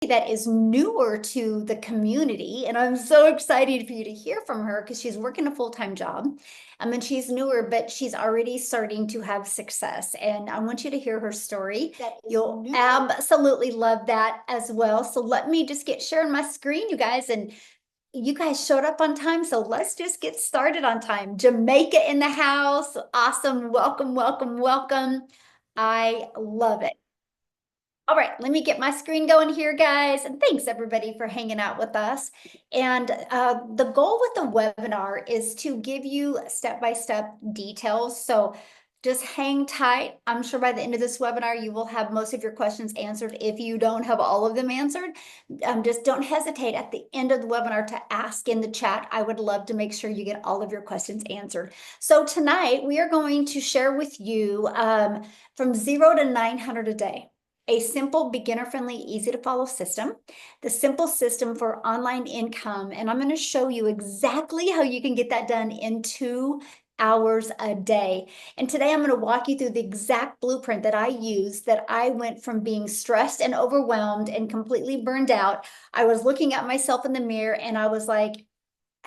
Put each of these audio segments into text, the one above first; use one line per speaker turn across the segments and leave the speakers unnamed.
that is newer to the community, and I'm so excited for you to hear from her because she's working a full-time job. And she's newer, but she's already starting to have success. And I want you to hear her story. You'll absolutely love that as well. So let me just get sharing my screen, you guys, and you guys showed up on time, so let's just get started on time. Jamaica in the house. Awesome. Welcome, welcome, welcome. I love it. All right, let me get my screen going here, guys. And thanks everybody for hanging out with us. And the goal with the webinar is to give you step-by-step details. So just hang tight. I'm sure by the end of this webinar, you will have most of your questions answered. If you don't have all of them answered, just don't hesitate at the end of the webinar to ask in the chat. I would love to make sure you get all of your questions answered. So tonight, we are going to share with you from 0 to 900 a day. A simple, beginner-friendly, easy-to-follow system, the simple system for online income. And I'm going to show you exactly how you can get that done in 2 hours a day. And today I'm going to walk you through the exact blueprint that I used, that I went from being stressed and overwhelmed and completely burned out. I was looking at myself in the mirror and I was like,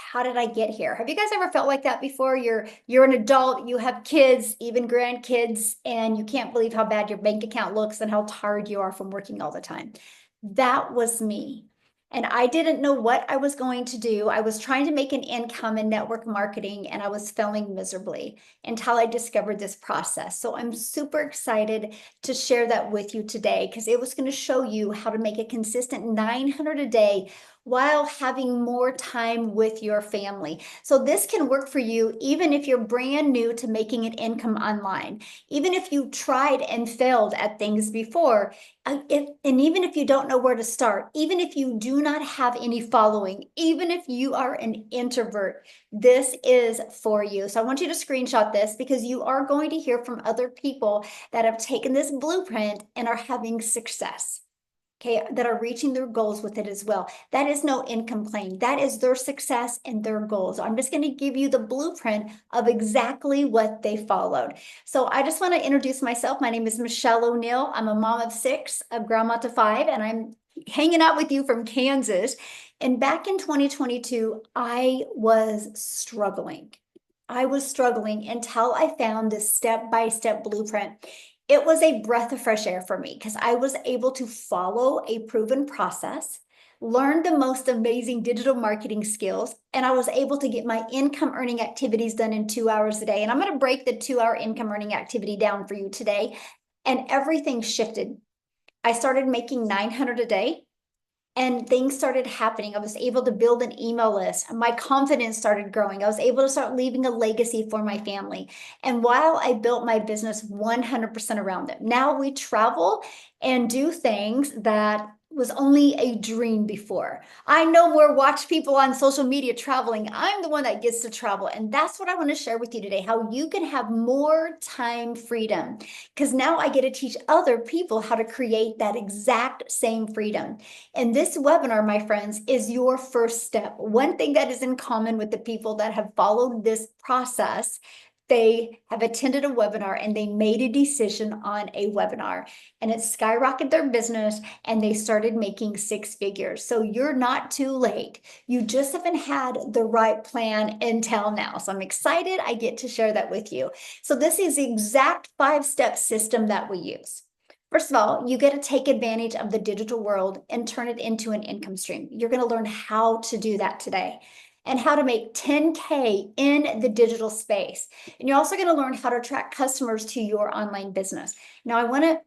how did I get here? Have you guys ever felt like that before? You're an adult, you have kids, even grandkids, and you can't believe how bad your bank account looks and how tired you are from working all the time. That was me. And I didn't know what I was going to do. I was trying to make an income in network marketing and I was failing miserably until I discovered this process. So I'm super excited to share that with you today because it was going to show you how to make a consistent 900 a day while having more time with your family. So this can work for you even if you're brand new to making an income online, even if you tried and failed at things before, and even if you don't know where to start, even if you do not have any following, even if you are an introvert, this is for you. So I want you to screenshot this because you are going to hear from other people that have taken this blueprint and are having success. Okay, that are reaching their goals with it as well. That is no income claim. That is their success and their goals. I'm just going to give you the blueprint of exactly what they followed. So I just want to introduce myself. My name is Michelle O'Neill. I'm a mom of 6, a grandma to 5, and I'm hanging out with you from Kansas. And back in 2022, I was struggling. I was struggling until I found this step-by-step blueprint. It was a breath of fresh air for me because I was able to follow a proven process, learn the most amazing digital marketing skills, and I was able to get my income earning activities done in 2 hours a day. And I'm going to break the 2-hour income earning activity down for you today. And everything shifted. I started making 900 a day. And things started happening. I was able to build an email list. My confidence started growing. I was able to start leaving a legacy for my family. And while I built my business 100% around it, now we travel and do things that was only a dream before. I no more watch people on social media traveling. I'm the one that gets to travel. And that's what I want to share with you today, how you can have more time freedom. Because now I get to teach other people how to create that exact same freedom. And this webinar, my friends, is your first step. One thing that is in common with the people that have followed this process, they have attended a webinar and they made a decision on a webinar and it skyrocketed their business and they started making 6 figures. So you're not too late. You just haven't had the right plan until now. So I'm excited I get to share that with you. So this is the exact 5-step system that we use. First of all, you get to take advantage of the digital world and turn it into an income stream. You're going to learn how to do that today and how to make 10K in the digital space. And you're also going to learn how to attract customers to your online business. Now, I want to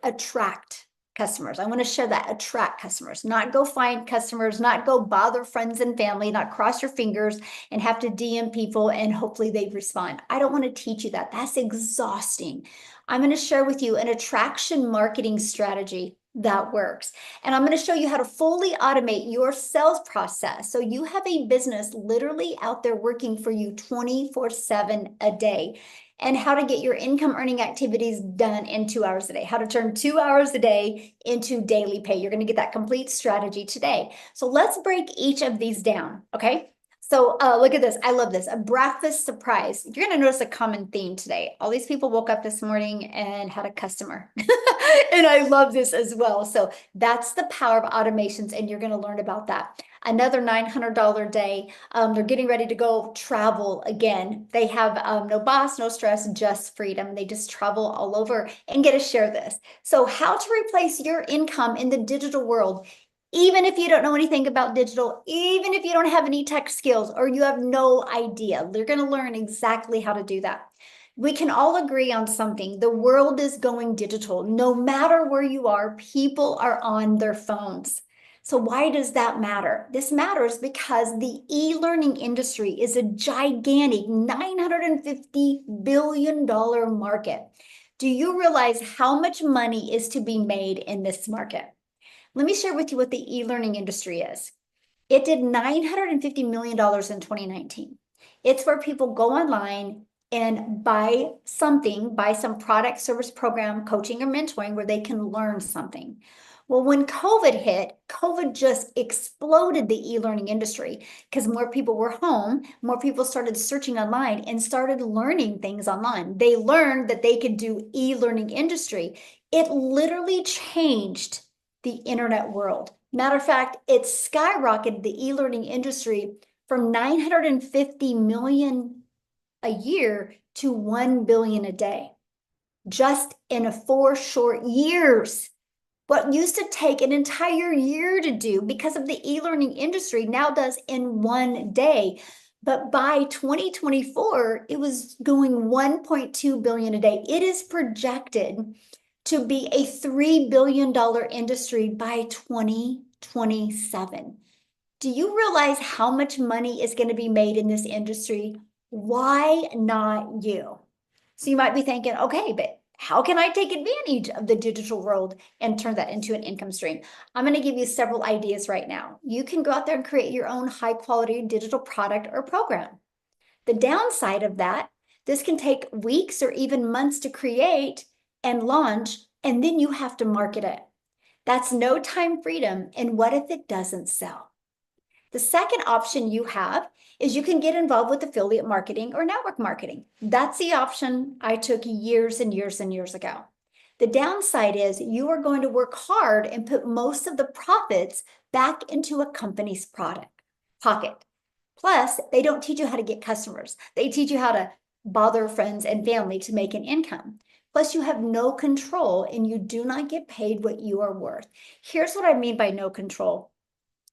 attract customers. I want to share that, attract customers, not go find customers, not go bother friends and family, not cross your fingers and have to DM people and hopefully they respond. I don't want to teach you that. That's exhausting. I'm going to share with you an attraction marketing strategy that works. And I'm going to show you how to fully automate your sales process. So you have a business literally out there working for you 24/7 a day, and how to get your income earning activities done in 2 hours a day, how to turn 2 hours a day into daily pay. You're going to get that complete strategy today. So let's break each of these down. Okay. So look at this. I love this. A breakfast surprise. You're going to notice a common theme today. All these people woke up this morning and had a customer. And I love this as well. So that's the power of automations, and you're going to learn about that. Another $900 day. They're getting ready to go travel again. They have no boss, no stress, just freedom. They just travel all over and get to share this. So how to replace your income in the digital world. Even if you don't know anything about digital, even if you don't have any tech skills or you have no idea, they're going to learn exactly how to do that. We can all agree on something. The world is going digital. No matter where you are, people are on their phones. So why does that matter? This matters because the e-learning industry is a gigantic $950 billion market. Do you realize how much money is to be made in this market? Let me share with you what the e-learning industry is. It did $950 million in 2019. It's where people go online and buy something, buy some product, service, program, coaching, or mentoring where they can learn something. Well, when COVID hit, COVID just exploded the e-learning industry because more people were home, more people started searching online and started learning things online. They learned that they could do e-learning industry. It literally changed the internet world. Matter of fact, it skyrocketed the e-learning industry from 950 million a year to 1 billion a day, just in 4 short years. What used to take an entire year to do because of the e-learning industry now does in 1 day. But by 2024, it was going 1.2 billion a day. It is projected to be a $3 billion industry by 2027. Do you realize how much money is going to be made in this industry? Why not you? So you might be thinking, okay, but how can I take advantage of the digital world and turn that into an income stream? I'm going to give you several ideas right now. You can go out there and create your own high quality digital product or program. The downside of that, this can take weeks or even months to create and launch, and then you have to market it. That's no time freedom. And what if it doesn't sell? The second option you have is you can get involved with affiliate marketing or network marketing. That's the option I took years and years and years ago. The downside is you are going to work hard and put most of the profits back into a company's pocket. Plus, they don't teach you how to get customers. They teach you how to bother friends and family to make an income. Plus, you have no control and you do not get paid what you are worth. Here's what I mean by no control.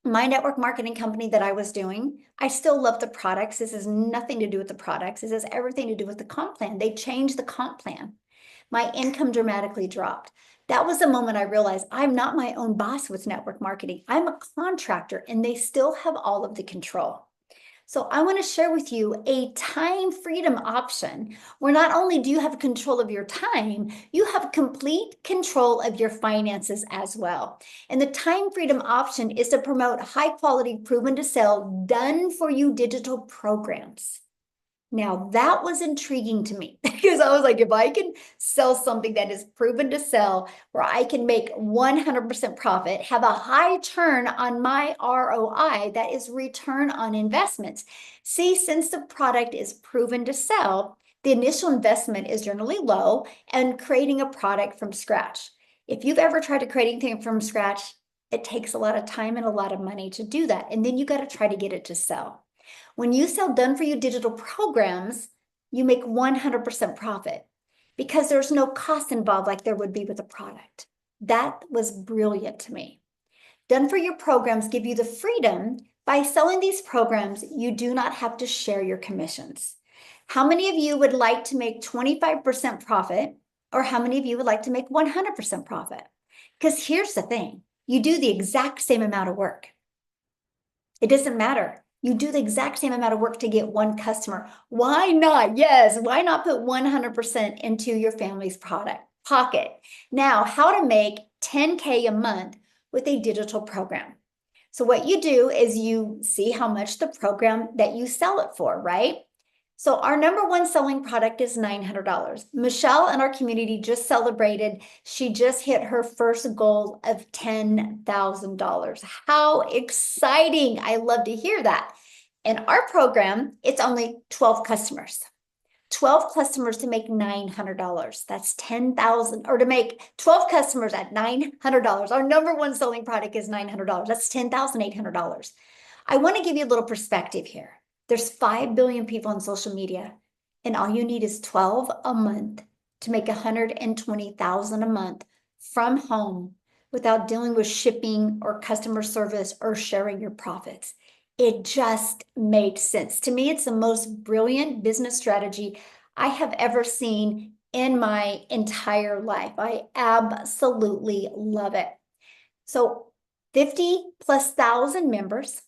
My network marketing company that I was doing, I still love the products. This has nothing to do with the products. This has everything to do with the comp plan. They changed the comp plan. My income dramatically dropped. That was the moment I realized I'm not my own boss with network marketing. I'm a contractor and they still have all of the control. So I want to share with you a time freedom option where not only do you have control of your time, you have complete control of your finances as well. And the time freedom option is to promote high quality, proven to sell, done for you digital programs. Now that was intriguing to me because I was like, if I can sell something that is proven to sell, where I can make 100% profit, have a high turn on my ROI, that is return on investments. See, since the product is proven to sell, the initial investment is generally low and creating a product from scratch. If you've ever tried to create anything from scratch, it takes a lot of time and a lot of money to do that. And then you got to try to get it to sell. When you sell done for you digital programs, you make 100% profit because there's no cost involved like there would be with a product. That was brilliant to me. Done for you programs give you the freedom. By selling these programs, you do not have to share your commissions. How many of you would like to make 25% profit, or how many of you would like to make 100% profit? Because here's the thing, you do the exact same amount of work. It doesn't matter. You do the exact same amount of work to get one customer. Why not? Yes, why not put 100% into your family's pocket? Now, how to make 10K a month with a digital program. So what you do is you see how much the program that you sell it for, right? So our number one selling product is $900. Michelle in our community just celebrated. She just hit her first goal of $10,000. How exciting. I love to hear that. In our program, it's only 12 customers. 12 customers to make $900. That's 10,000, or to make 12 customers at $900. Our number one selling product is $900. That's $10,800. I want to give you a little perspective here. There's 5 billion people on social media, and all you need is 12 a month to make 120,000 a month from home without dealing with shipping or customer service or sharing your profits. It just made sense. To me, it's the most brilliant business strategy I have ever seen in my entire life. I absolutely love it. So 50 plus thousand members.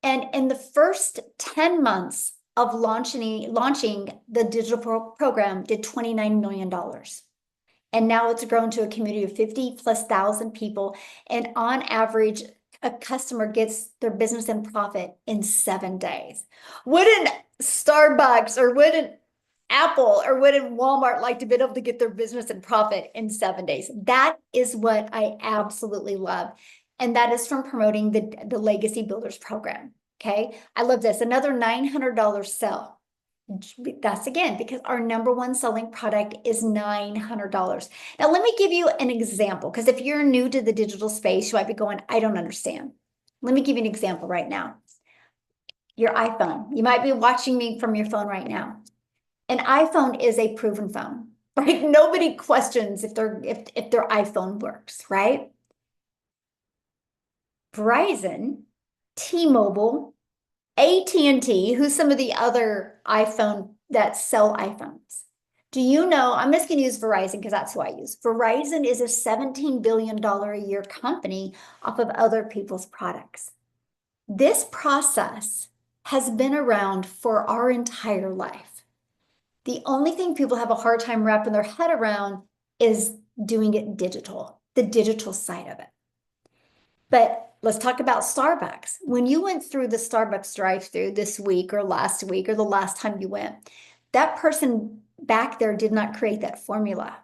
And in the first 10 months of launching the digital program did $29 million. And now it's grown to a community of 50 plus thousand people. And on average, a customer gets their business and profit in 7 days. Wouldn't Starbucks or wouldn't Apple or wouldn't Walmart like to be able to get their business and profit in 7 days? That is what I absolutely love. And that is from promoting the Legacy Builders program. Okay. I love this. Another $900 sell. That's again, because our number one selling product is $900. Now, let me give you an example, because if you're new to the digital space, you might be going, I don't understand. Let me give you an example right now. Your iPhone. You might be watching me from your phone right now. An iPhone is a proven phone, right? Nobody questions if their iPhone works, right? Verizon, T-Mobile, AT&T, who's some of the other iPhone that sell iPhones. Do you know, I'm just going to use Verizon because that's who I use. Verizon is a $17 billion a year company off of other people's products. This process has been around for our entire life. The only thing people have a hard time wrapping their head around is doing it digital, the digital side of it. But let's talk about Starbucks. When you went through the Starbucks drive-through this week or last week or the last time you went, that person back there did not create that formula.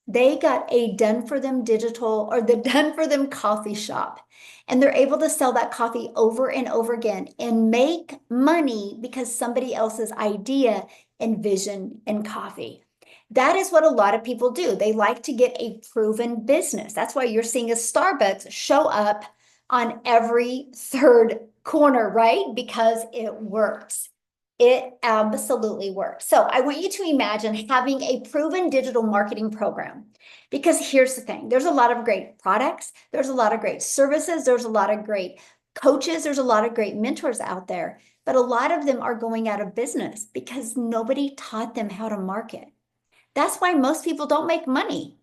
They got a done for them digital or the done for them coffee shop, and they're able to sell that coffee over and over again and make money because somebody else's idea and vision and coffee. That is what a lot of people do. They like to get a proven business. That's why you're seeing a Starbucks show up on every third corner, right? Because it works. It absolutely works. So I want you to imagine having a proven digital marketing program, because here's the thing. There's a lot of great products. There's a lot of great services. There's a lot of great coaches. There's a lot of great mentors out there, but a lot of them are going out of business because nobody taught them how to market. That's why most people don't make money,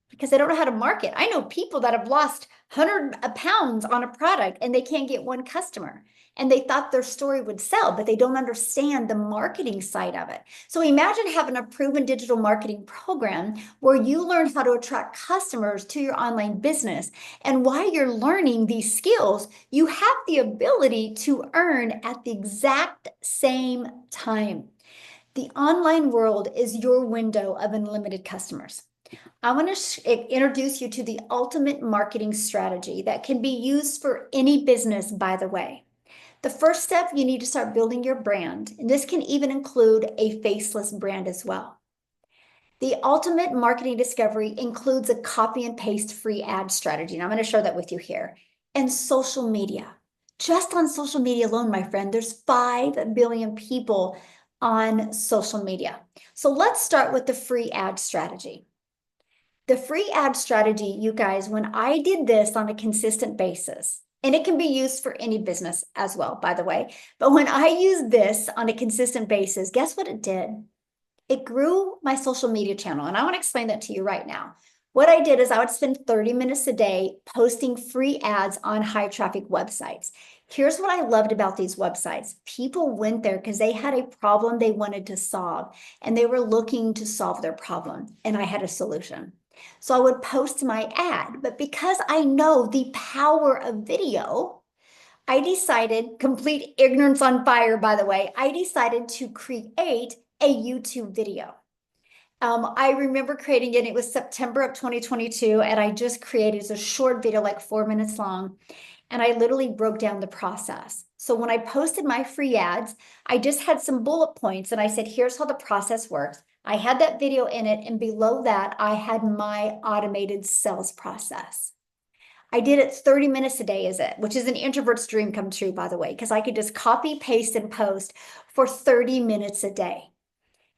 because they don't know how to market. I know people that have lost 100 pounds on a product and they can't get one customer, and they thought their story would sell, but they don't understand the marketing side of it. So imagine having a proven digital marketing program where you learn how to attract customers to your online business. And while you're learning these skills, you have the ability to earn at the exact same time. The online world is your window of unlimited customers. I want to introduce you to the ultimate marketing strategy that can be used for any business, by the way. The first step, you need to start building your brand, and this can even include a faceless brand as well. The ultimate marketing discovery includes a copy and paste free ad strategy, and I'm going to share that with you here. And social media. Just on social media alone, my friend, there's 5 billion people on social media. So let's start with the free ad strategy. The free ad strategy, you guys, when I did this on a consistent basis, and it can be used for any business as well, by the way, but when I used this on a consistent basis, guess what it did? It grew my social media channel, and I want to explain that to you right now. What I did is I would spend 30 minutes a day posting free ads on high traffic websites. Here's what I loved about these websites. People went there because they had a problem they wanted to solve, and they were looking to solve their problem, and I had a solution. So I would post my ad, but because I know the power of video, I decided, complete ignorance on fire, by the way, I decided to create a YouTube video. I remember creating it. It was September of 2022, and I just created a short video, like 4 minutes long. And I literally broke down the process. So when I posted my free ads, I just had some bullet points and I said, here's how the process works. I had that video in it, and below that, I had my automated sales process. I did it 30 minutes a day, which is an introvert's dream come true, by the way, because I could just copy, paste, and post for 30 minutes a day.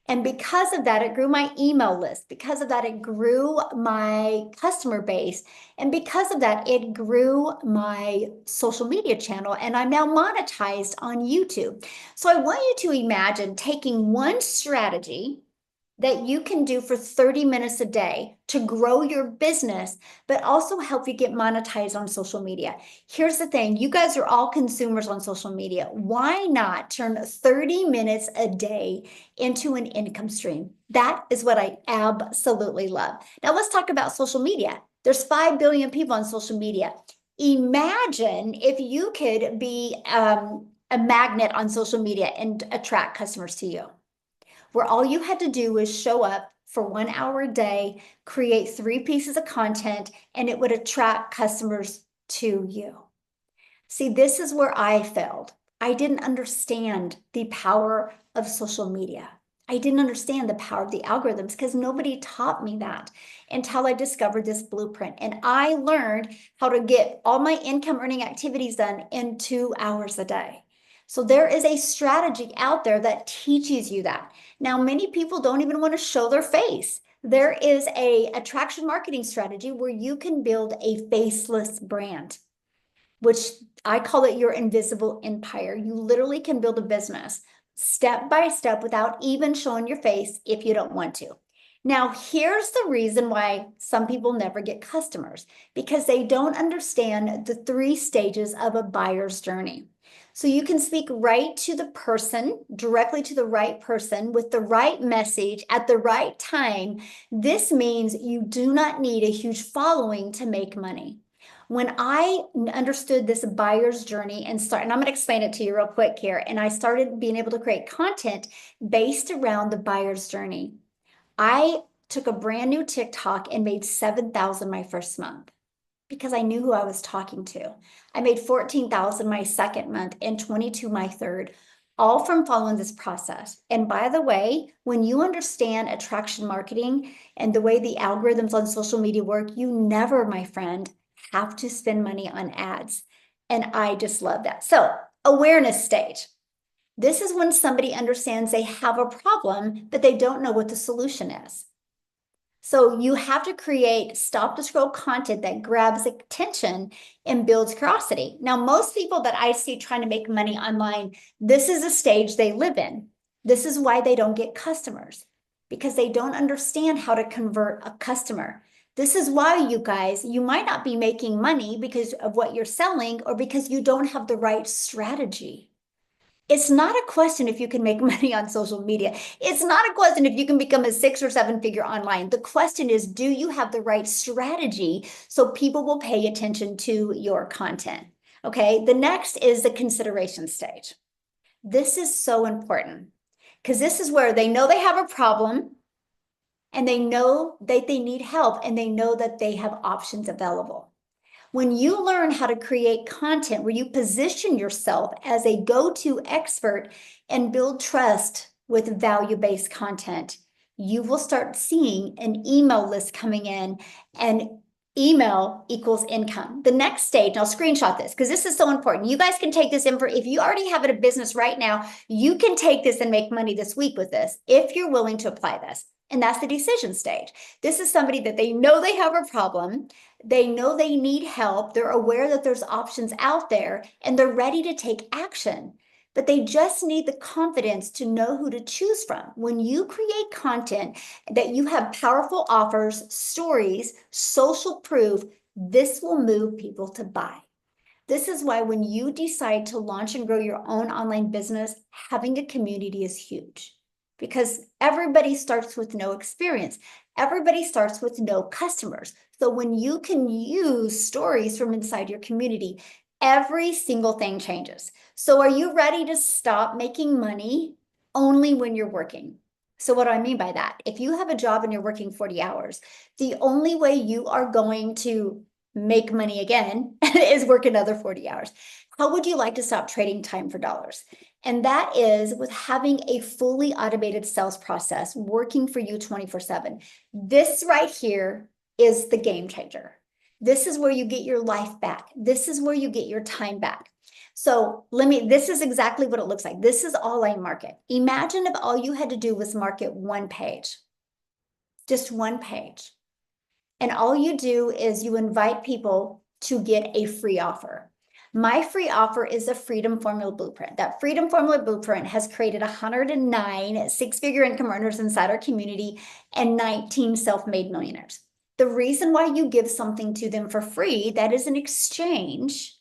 And because of that, it grew my email list. Because of that, it grew my customer base. And because of that, it grew my social media channel. And I'm now monetized on YouTube. So I want you to imagine taking one strategy that you can do for 30 minutes a day to grow your business, but also help you get monetized on social media. Here's the thing, you guys are all consumers on social media. Why not turn 30 minutes a day into an income stream? That is what I absolutely love. Now let's talk about social media. There's 5 billion people on social media. Imagine if you could be a magnet on social media and attract customers to you, where all you had to do was show up for 1 hour a day, create 3 pieces of content, and it would attract customers to you. See, this is where I failed. I didn't understand the power of social media. I didn't understand the power of the algorithms because nobody taught me that until I discovered this blueprint. And I learned how to get all my income earning activities done in 2 hours a day. So there is a strategy out there that teaches you that. Now, many people don't even want to show their face. There is a attraction marketing strategy where you can build a faceless brand, which I call it your invisible empire. You literally can build a business step by step without even showing your face if you don't want to. Now, here's the reason why some people never get customers, because they don't understand the 3 stages of a buyer's journey. So you can speak right to the person, directly to the right person with the right message at the right time. This means you do not need a huge following to make money. When I understood this buyer's journey and I'm going to explain it to you real quick here, and I started being able to create content based around the buyer's journey, I took a brand new TikTok and made 7,000 my first month because I knew who I was talking to. I made 14,000 my second month and 22 my third, all from following this process. And by the way, when you understand attraction marketing and the way the algorithms on social media work, you never, my friend, have to spend money on ads. And I just love that. So, awareness stage. This is when somebody understands they have a problem, but they don't know what the solution is. So you have to create stop the scroll content that grabs attention and builds curiosity. Now, most people that I see trying to make money online, this is a stage they live in. This is why they don't get customers, because they don't understand how to convert a customer. This is why, you guys, you might not be making money because of what you're selling or because you don't have the right strategy. It's not a question if you can make money on social media. It's not a question if you can become a 6 or 7 figure online. The question is, do you have the right strategy so people will pay attention to your content? Okay, the next is the consideration stage. This is so important because this is where they know they have a problem and they know that they need help and they know that they have options available. When you learn how to create content where you position yourself as a go-to expert and build trust with value-based content, you will start seeing an email list coming in, and email equals income. The next stage, and I'll screenshot this because this is so important. You guys can take this in if you already have a business right now, you can take this and make money this week with this if you're willing to apply this. And that's the decision stage. This is somebody that they know they have a problem. They know they need help. They're aware that there's options out there and they're ready to take action, but they just need the confidence to know who to choose from. When you create content that you have powerful offers, stories, social proof, this will move people to buy. This is why when you decide to launch and grow your own online business, having a community is huge. Because everybody starts with no experience. Everybody starts with no customers. So when you can use stories from inside your community, every single thing changes. So are you ready to stop making money only when you're working? So what do I mean by that? If you have a job and you're working 40 hours, the only way you are going to make money again is work another 40 hours. How would you like to stop trading time for dollars? And that is with having a fully automated sales process working for you 24/7. This right here is the game changer. This is where you get your life back. This is where you get your time back. So this is exactly what it looks like. This is all I market. Imagine if all you had to do was market one page, just one page. And all you do is you invite people to get a free offer. My free offer is a Freedom Formula Blueprint. That Freedom Formula Blueprint has created 109 six-figure income earners inside our community and 19 self-made millionaires. The reason why you give something to them for free, that is an exchange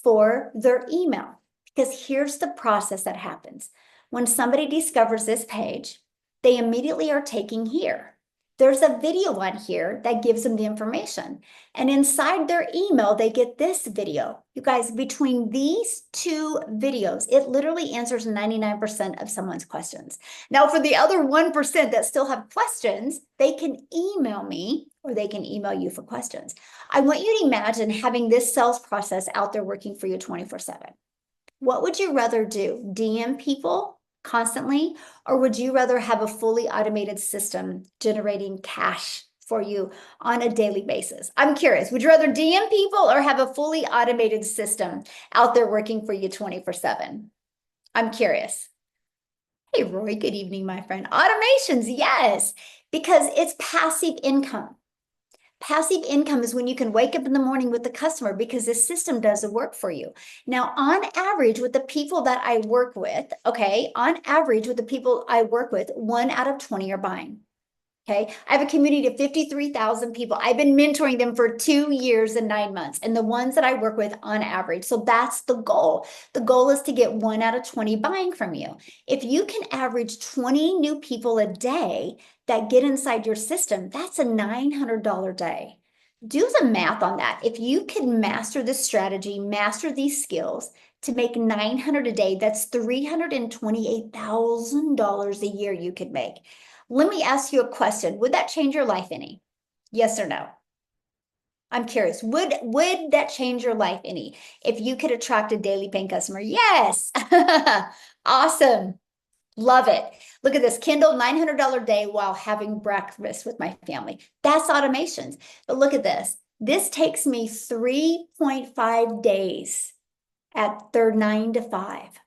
for their email. Because here's the process that happens. When somebody discovers this page, they immediately are taking here. There's a video on here that gives them the information. And inside their email, they get this video. You guys, between these two videos, it literally answers 99% of someone's questions. Now, for the other 1% that still have questions, they can email me or they can email you for questions. I want you to imagine having this sales process out there working for you 24/7. What would you rather do? DM people constantly, or would you rather have a fully automated system generating cash for you on a daily basis? I'm curious, would you rather DM people or have a fully automated system out there working for you 24/7? I'm curious. Hey, Roy, good evening, my friend. Automations, yes, because it's passive income. Passive income is when you can wake up in the morning with the customer because the system does the work for you. Now, on average, with the people that I work with, okay, on average with the people I work with, 1 out of 20 are buying. Okay, I have a community of 53,000 people. I've been mentoring them for 2 years and 9 months, and the ones that I work with on average. So that's the goal. The goal is to get 1 out of 20 buying from you. If you can average 20 new people a day that get inside your system, that's a $900 day. Do the math on that. If you can master this strategy, master these skills to make 900 a day, that's $328,000 a year you could make. Let me ask you a question. Would that change your life any? Yes or no? I'm curious. Would that change your life any if you could attract a daily paying customer? Yes. Awesome. Love it. Look at this. Kindle, $900 day while having breakfast with my family. That's automations. But look at this. This takes me 3.5 days at their 9 to 5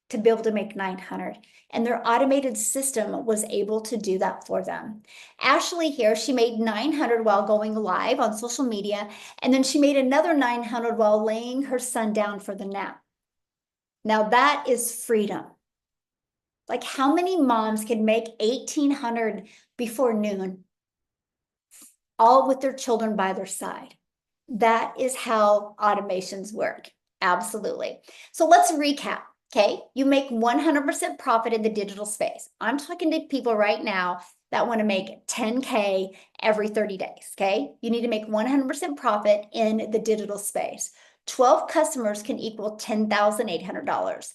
to be able to make 900. And their automated system was able to do that for them. Ashley here, she made 900 while going live on social media. And then she made another 900 while laying her son down for the nap. Now that is freedom. Like how many moms can make 1,800 before noon, all with their children by their side? That is how automations work. Absolutely. So let's recap. Okay, you make 100% profit in the digital space. I'm talking to people right now that want to make 10K every 30 days. Okay, you need to make 100% profit in the digital space. 12 customers can equal $10,800.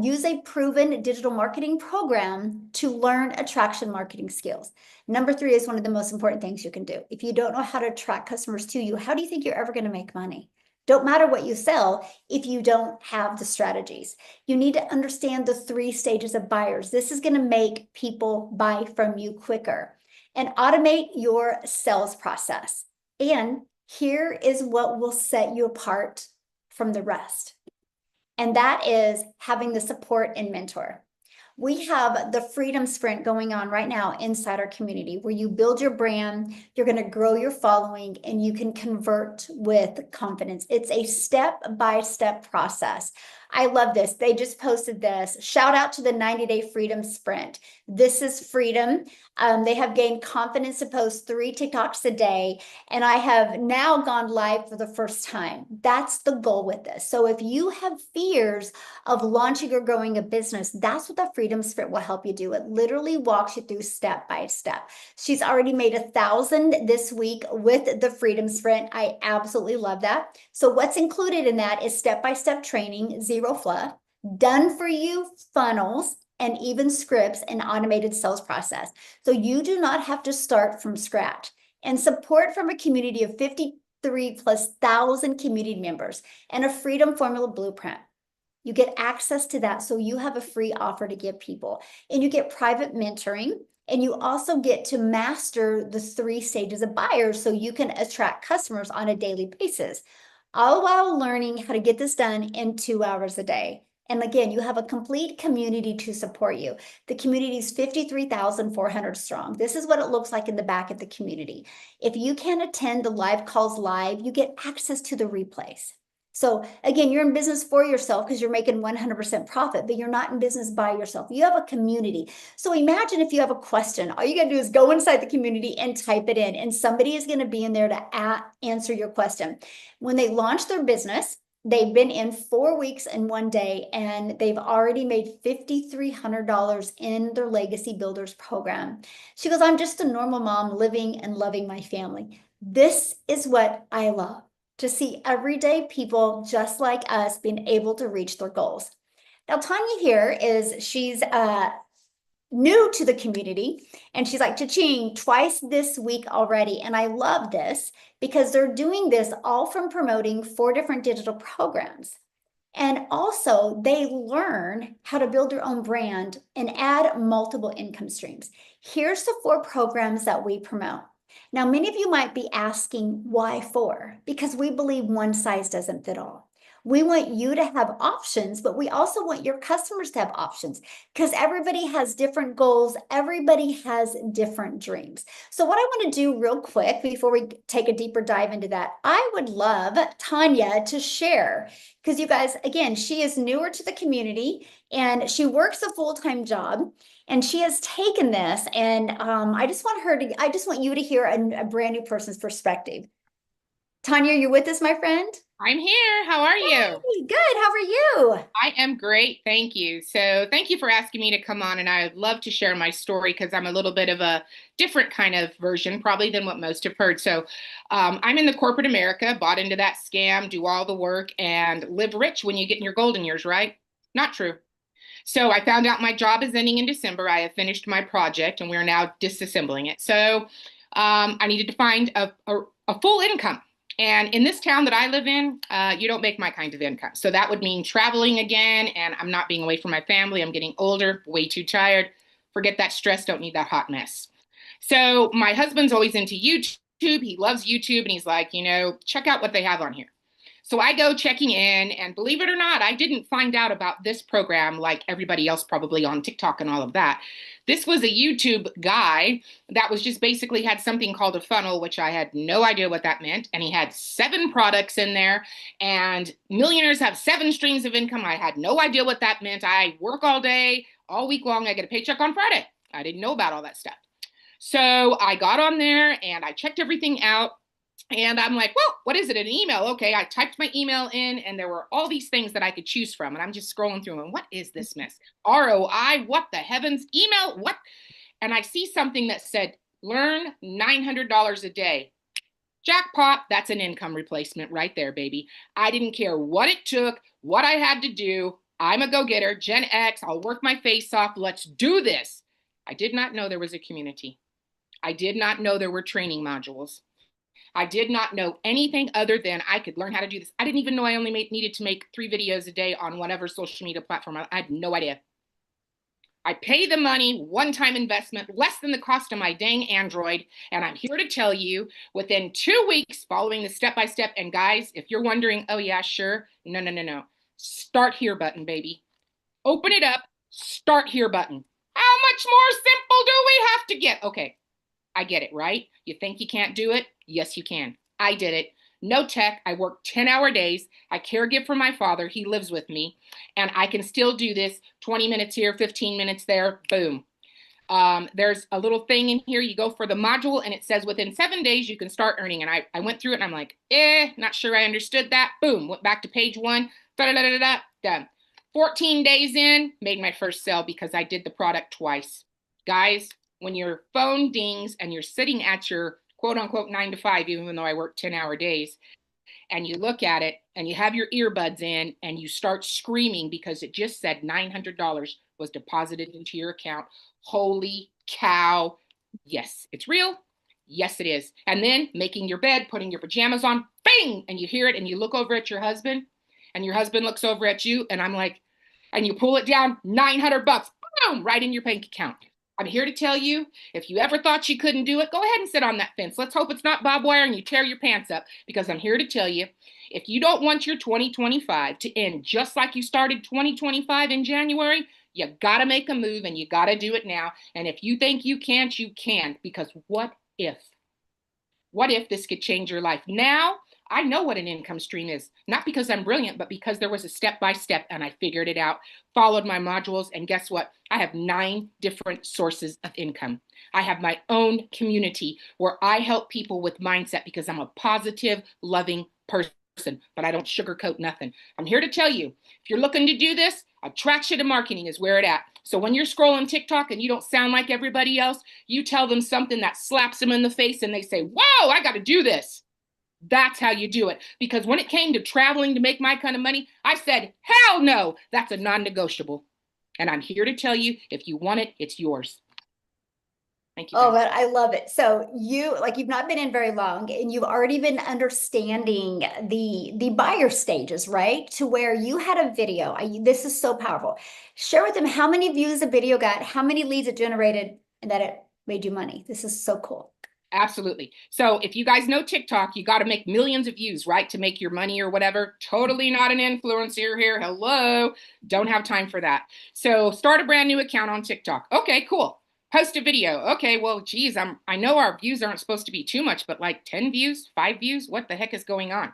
Use a proven digital marketing program to learn attraction marketing skills. Number 3 is one of the most important things you can do. If you don't know how to attract customers to you, how do you think you're ever going to make money? Don't matter what you sell if you don't have the strategies. You need to understand the 3 stages of buyers. This is going to make people buy from you quicker. And automate your sales process. And here is what will set you apart from the rest. And that is having the support and mentor. We have the Freedom Sprint going on right now inside our community where you build your brand, you're going to grow your following, and you can convert with confidence. It's a step-by-step process. I love this. They just posted this. Shout out to the 90-day Freedom Sprint. This is freedom. They have gained confidence to post 3 TikToks a day, and I have now gone live for the first time. That's the goal with this. So if you have fears of launching or growing a business, that's what the Freedom Sprint will help you do. It literally walks you through step by step. She's already made 1,000 this week with the Freedom Sprint. I absolutely love that. So what's included in that is step-by-step training, zero fluff, done for you funnels, and even scripts and automated sales process. So you do not have to start from scratch. and support from a community of 53,000+ community members and a Freedom Formula blueprint. You get access to that, so you have a free offer to give people, and you get private mentoring, and you also get to master the 3 stages of buyers so you can attract customers on a daily basis, all while learning how to get this done in 2 hours a day. And again, you have a complete community to support you. The community is 53,400 strong. This is what it looks like in the back of the community. If you can attend the live calls live, you get access to the replays. So again, you're in business for yourself because you're making 100% profit, but you're not in business by yourself. You have a community. So imagine if you have a question, all you got to do is go inside the community and type it in, and somebody is going to be in there to answer your question. When they launch their business, they've been in 4 weeks and 1 day, and they've already made $5,300 in their Legacy Builders program. She goes, I'm just a normal mom living and loving my family. This is what I love, to see everyday people just like us being able to reach their goals. Now, Tanya here she's new to the community, and she's like, cha-ching, twice this week already. And I love this because they're doing this all from promoting 4 different digital programs. And also they learn how to build their own brand and add multiple income streams. Here's the 4 programs that we promote. Now, many of you might be asking why 4? Because we believe one size doesn't fit all. We want you to have options, but we also want your customers to have options because everybody has different goals. Everybody has different dreams. So what I want to do real quick before we take a deeper dive into that, I would love Tanya to share, because you guys, again, she is newer to the community and she works a full-time job. And she has taken this, and I just want you to hear a brand new person's perspective. Tanya, you with us, my friend?
I'm here. How are you?
Hey, good. How are you?
I am great. Thank you. So, thank you for asking me to come on. And I'd love to share my story because I'm a little bit of a different kind of version, probably than what most have heard. So, I'm in the corporate America, bought into that scam, do all the work, and live rich when you get in your golden years, right? Not true. So, I found out my job is ending in December. I have finished my project and we're now disassembling it. So, I needed to find a full income. And in this town that I live in, you don't make my kind of income. So that would mean traveling again, and I'm not being away from my family. I'm getting older, way too tired. Forget that stress, don't need that hot mess. So my husband's always into YouTube. He loves YouTube, and he's like, check out what they have on here. So I go checking in, and believe it or not, I didn't find out about this program like everybody else probably on TikTok and all of that. This was a YouTube guy that was just basically had something called a funnel, which I had no idea what that meant. And he had 7 products in there, and millionaires have 7 streams of income. I had no idea what that meant. I work all day, all week long. I get a paycheck on Friday. I didn't know about all that stuff. So I got on there and I checked everything out. And I'm like, well, what is it? An email? Okay. I typed my email in and there were all these things that I could choose from. And I'm just scrolling through them. What is this mess? ROI? What the heavens? Email? What? And I see something that said, learn $900 a day. Jackpot. That's an income replacement right there, baby. I didn't care what it took, what I had to do. I'm a go-getter, Gen X. I'll work my face off. Let's do this. I did not know there was a community. I did not know there were training modules. I did not know anything other than I could learn how to do this. I didn't even know I only needed to make 3 videos a day on whatever social media platform. I had no idea. I pay the money, one-time investment, less than the cost of my dang Android. And I'm here to tell you within 2 weeks following the step-by-step. And guys, if you're wondering, oh yeah, sure. No, no, no, no. Start here button, baby. Open it up. Start here button. How much more simple do we have to get? Okay. I get it, right? You think you can't do it? Yes, you can. I did it. No tech. I work 10-hour days. I caregive for my father. He lives with me. And I can still do this 20 minutes here, 15 minutes there. Boom. There's a little thing in here. You go for the module and it says within 7 days you can start earning. And I went through it and I'm like, not sure I understood that. Boom. Went back to page 1. Da-da-da-da-da. Done. 14 days in, made my first sale because I did the product twice. Guys, when your phone dings and you're sitting at your quote unquote 9 to 5, even though I work 10-hour days, and you look at it and you have your earbuds in and you start screaming because it just said $900 was deposited into your account. Holy cow. Yes, it's real. Yes, it is. And then making your bed, putting your pajamas on, bang, and you hear it and you look over at your husband and your husband looks over at you and I'm like, and you pull it down, 900 bucks, boom, right in your bank account. I'm here to tell you, if you ever thought you couldn't do it, go ahead and sit on that fence. Let's hope it's not barbed wire and you tear your pants up, because I'm here to tell you, if you don't want your 2025 to end just like you started 2025 in January, you got to make a move and you got to do it now. And if you think you can't, you can, because what if? What if this could change your life? Now, I know what an income stream is, not because I'm brilliant, but because there was a step by step and I figured it out, followed my modules. And guess what? I have 9 different sources of income. I have my own community where I help people with mindset because I'm a positive, loving person, but I don't sugarcoat nothing. I'm here to tell you, if you're looking to do this, attraction to marketing is where it's at. So when you're scrolling TikTok and you don't sound like everybody else, you tell them something that slaps them in the face and they say, whoa, I got to do this. That's how you do it. Because when it came to traveling to make my kind of money, I said, hell no, that's a non-negotiable. And I'm here to tell you, if you want it, it's yours. Thank you,
Oh,
guys.
but I love it. So you've not been in very long and you've already been understanding the buyer stages, right? To where you had a video. This is so powerful. Share with them how many views the video got, how many leads it generated, and that it made you money. This is so cool.
Absolutely. So if you guys know TikTok, you got to make millions of views, right? To make your money or whatever. Totally not an influencer here. Hello. Don't have time for that. So start a brand new account on TikTok. Okay, cool. Post a video. Okay, well, geez, I know our views aren't supposed to be too much, but like 10 views, 5 views, what the heck is going on?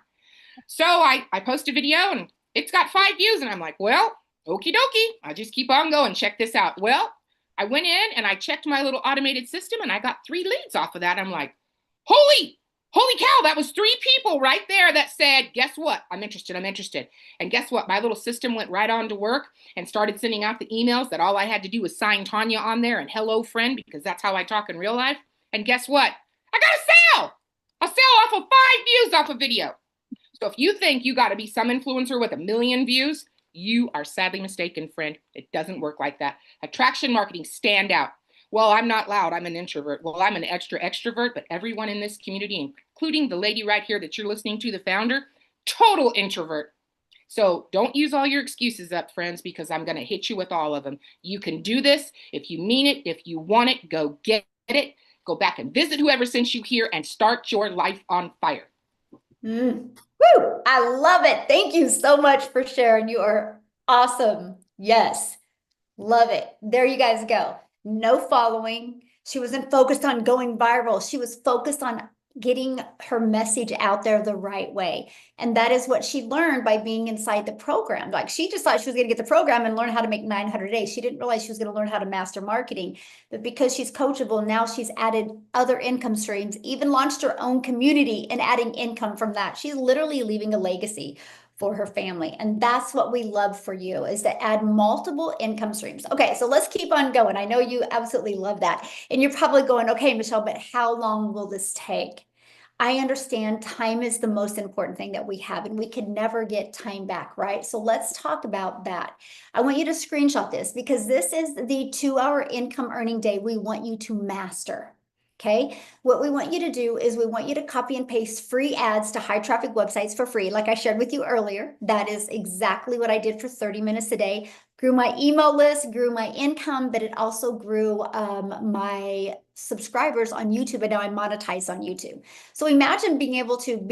So I post a video and it's got 5 views and I'm like, well, okie dokie. I just keep on going. Check this out. Well, I went in and I checked my little automated system and I got 3 leads off of that. I'm like, holy cow, that was 3 people right there that said, guess what? I'm interested. I'm interested. And guess what? My little system went right on to work and started sending out the emails that all I had to do was sign Tanya on there and hello friend, because that's how I talk in real life. And guess what? I got a sale off of 5 views off a video. So if you think you got to be some influencer with 1 million views, you are sadly mistaken, friend. It doesn't work like that. Attraction marketing, stand out. Well, I'm not loud. I'm an introvert. Well, I'm an extrovert, but everyone in this community, including the lady right here that you're listening to, the founder, total introvert. So don't use all your excuses up, friends, because I'm going to hit you with all of them. You can do this. If you mean it, if you want it, go get it. Go back and visit whoever sent you here and start your life on fire.
Woo! I love it. Thank you so much for sharing. You are awesome. Yes. Love it. There you guys go. No following. She wasn't focused on going viral. She was focused on getting her message out there the right way. And that is what she learned by being inside the program. Like, she just thought she was going to get the program and learn how to make 900 days. She didn't realize she was going to learn how to master marketing. But because she's coachable, now she's added other income streams, even launched her own community and adding income from that. She's literally leaving a legacy for her family. And that's what we love for you, is to add multiple income streams. Okay, so let's keep on going. I know you absolutely love that. And you're probably going, okay, Michelle, but how long will this take? I understand time is the most important thing that we have, and we could never get time back, right? So let's talk about that. I want you to screenshot this, because this is the 2-hour income earning day we want you to master. Okay, what we want you to do is we want you to copy and paste free ads to high traffic websites for free. Like I shared with you earlier, that is exactly what I did for 30 minutes a day. Grew my email list, grew my income, but it also grew my subscribers on YouTube, and now I monetize on YouTube. So imagine being able to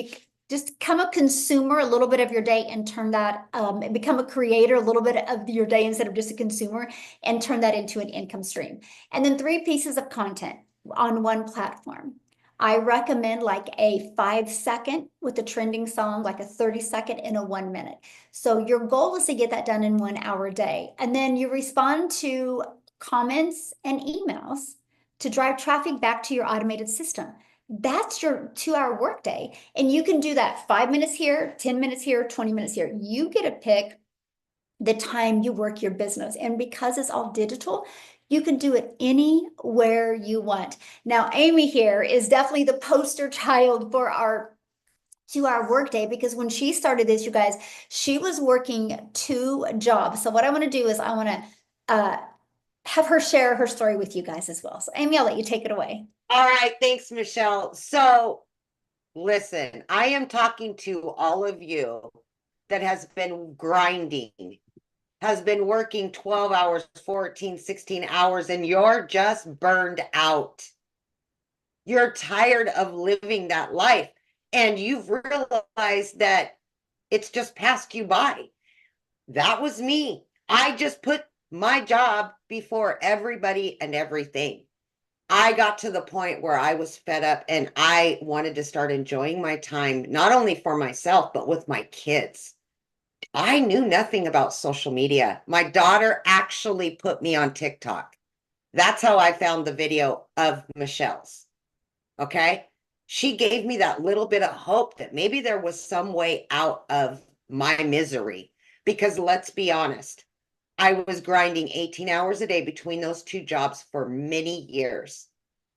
just become a consumer a little bit of your day and turn that, become a creator a little bit of your day instead of just a consumer, and turn that into an income stream. And then 3 pieces of content on one platform. I recommend like a 5-second with a trending song, like a 30-second, and a 1-minute. So your goal is to get that done in 1 hour a day. And then you respond to comments and emails to drive traffic back to your automated system. That's your 2-hour workday. And you can do that 5 minutes here, 10 minutes here, 20 minutes here. You get to pick the time you work your business. And because it's all digital, you can do it anywhere you want. Now, Amy here is definitely the poster child for our 2-hour workday, because when she started this, you guys, she was working 2 jobs. So what I want to do is I want to have her share her story with you guys as well. So Amy, I'll let you take it away.
All right, thanks, Michelle. So listen, I am talking to all of you that has been grinding, has been working 12 hours, 14, 16 hours, and you're just burned out. You're tired of living that life, and you've realized that it's just passed you by. That was me. I just put my job before everybody and everything. I got to the point where I was fed up and I wanted to start enjoying my time, not only for myself, but with my kids. I knew nothing about social media. My daughter actually put me on TikTok. That's how I found the video of Michelle's. Okay. She gave me that little bit of hope that maybe there was some way out of my misery. Because let's be honest, I was grinding 18 hours a day between those two jobs for many years.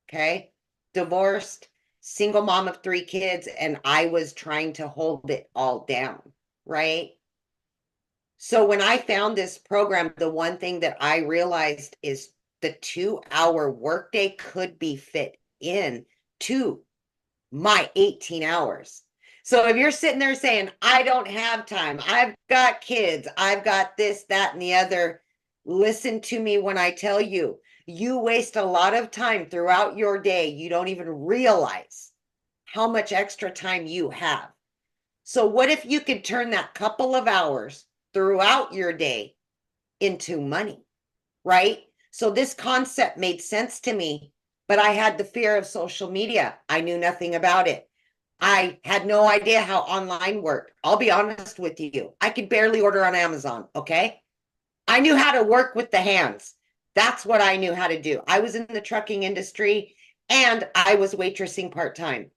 Okay. Divorced, single mom of 3 kids, and I was trying to hold it all down. Right. So when I found this program, the one thing that I realized is the 2 hour workday could be fit in to my 18 hours. So if you're sitting there saying, I don't have time, I've got kids, I've got this, that, and the other, listen to me when I tell you, you waste a lot of time throughout your day. You don't even realize how much extra time you have. So what if you could turn that couple of hours throughout your day into money, right? So this concept made sense to me, but I had the fear of social media. I knew nothing about it. I had no idea how online worked. I'll be honest with you. I could barely order on Amazon, okay? I knew how to work with the hands. That's what I knew how to do. I was in the trucking industry and I was waitressing part-time.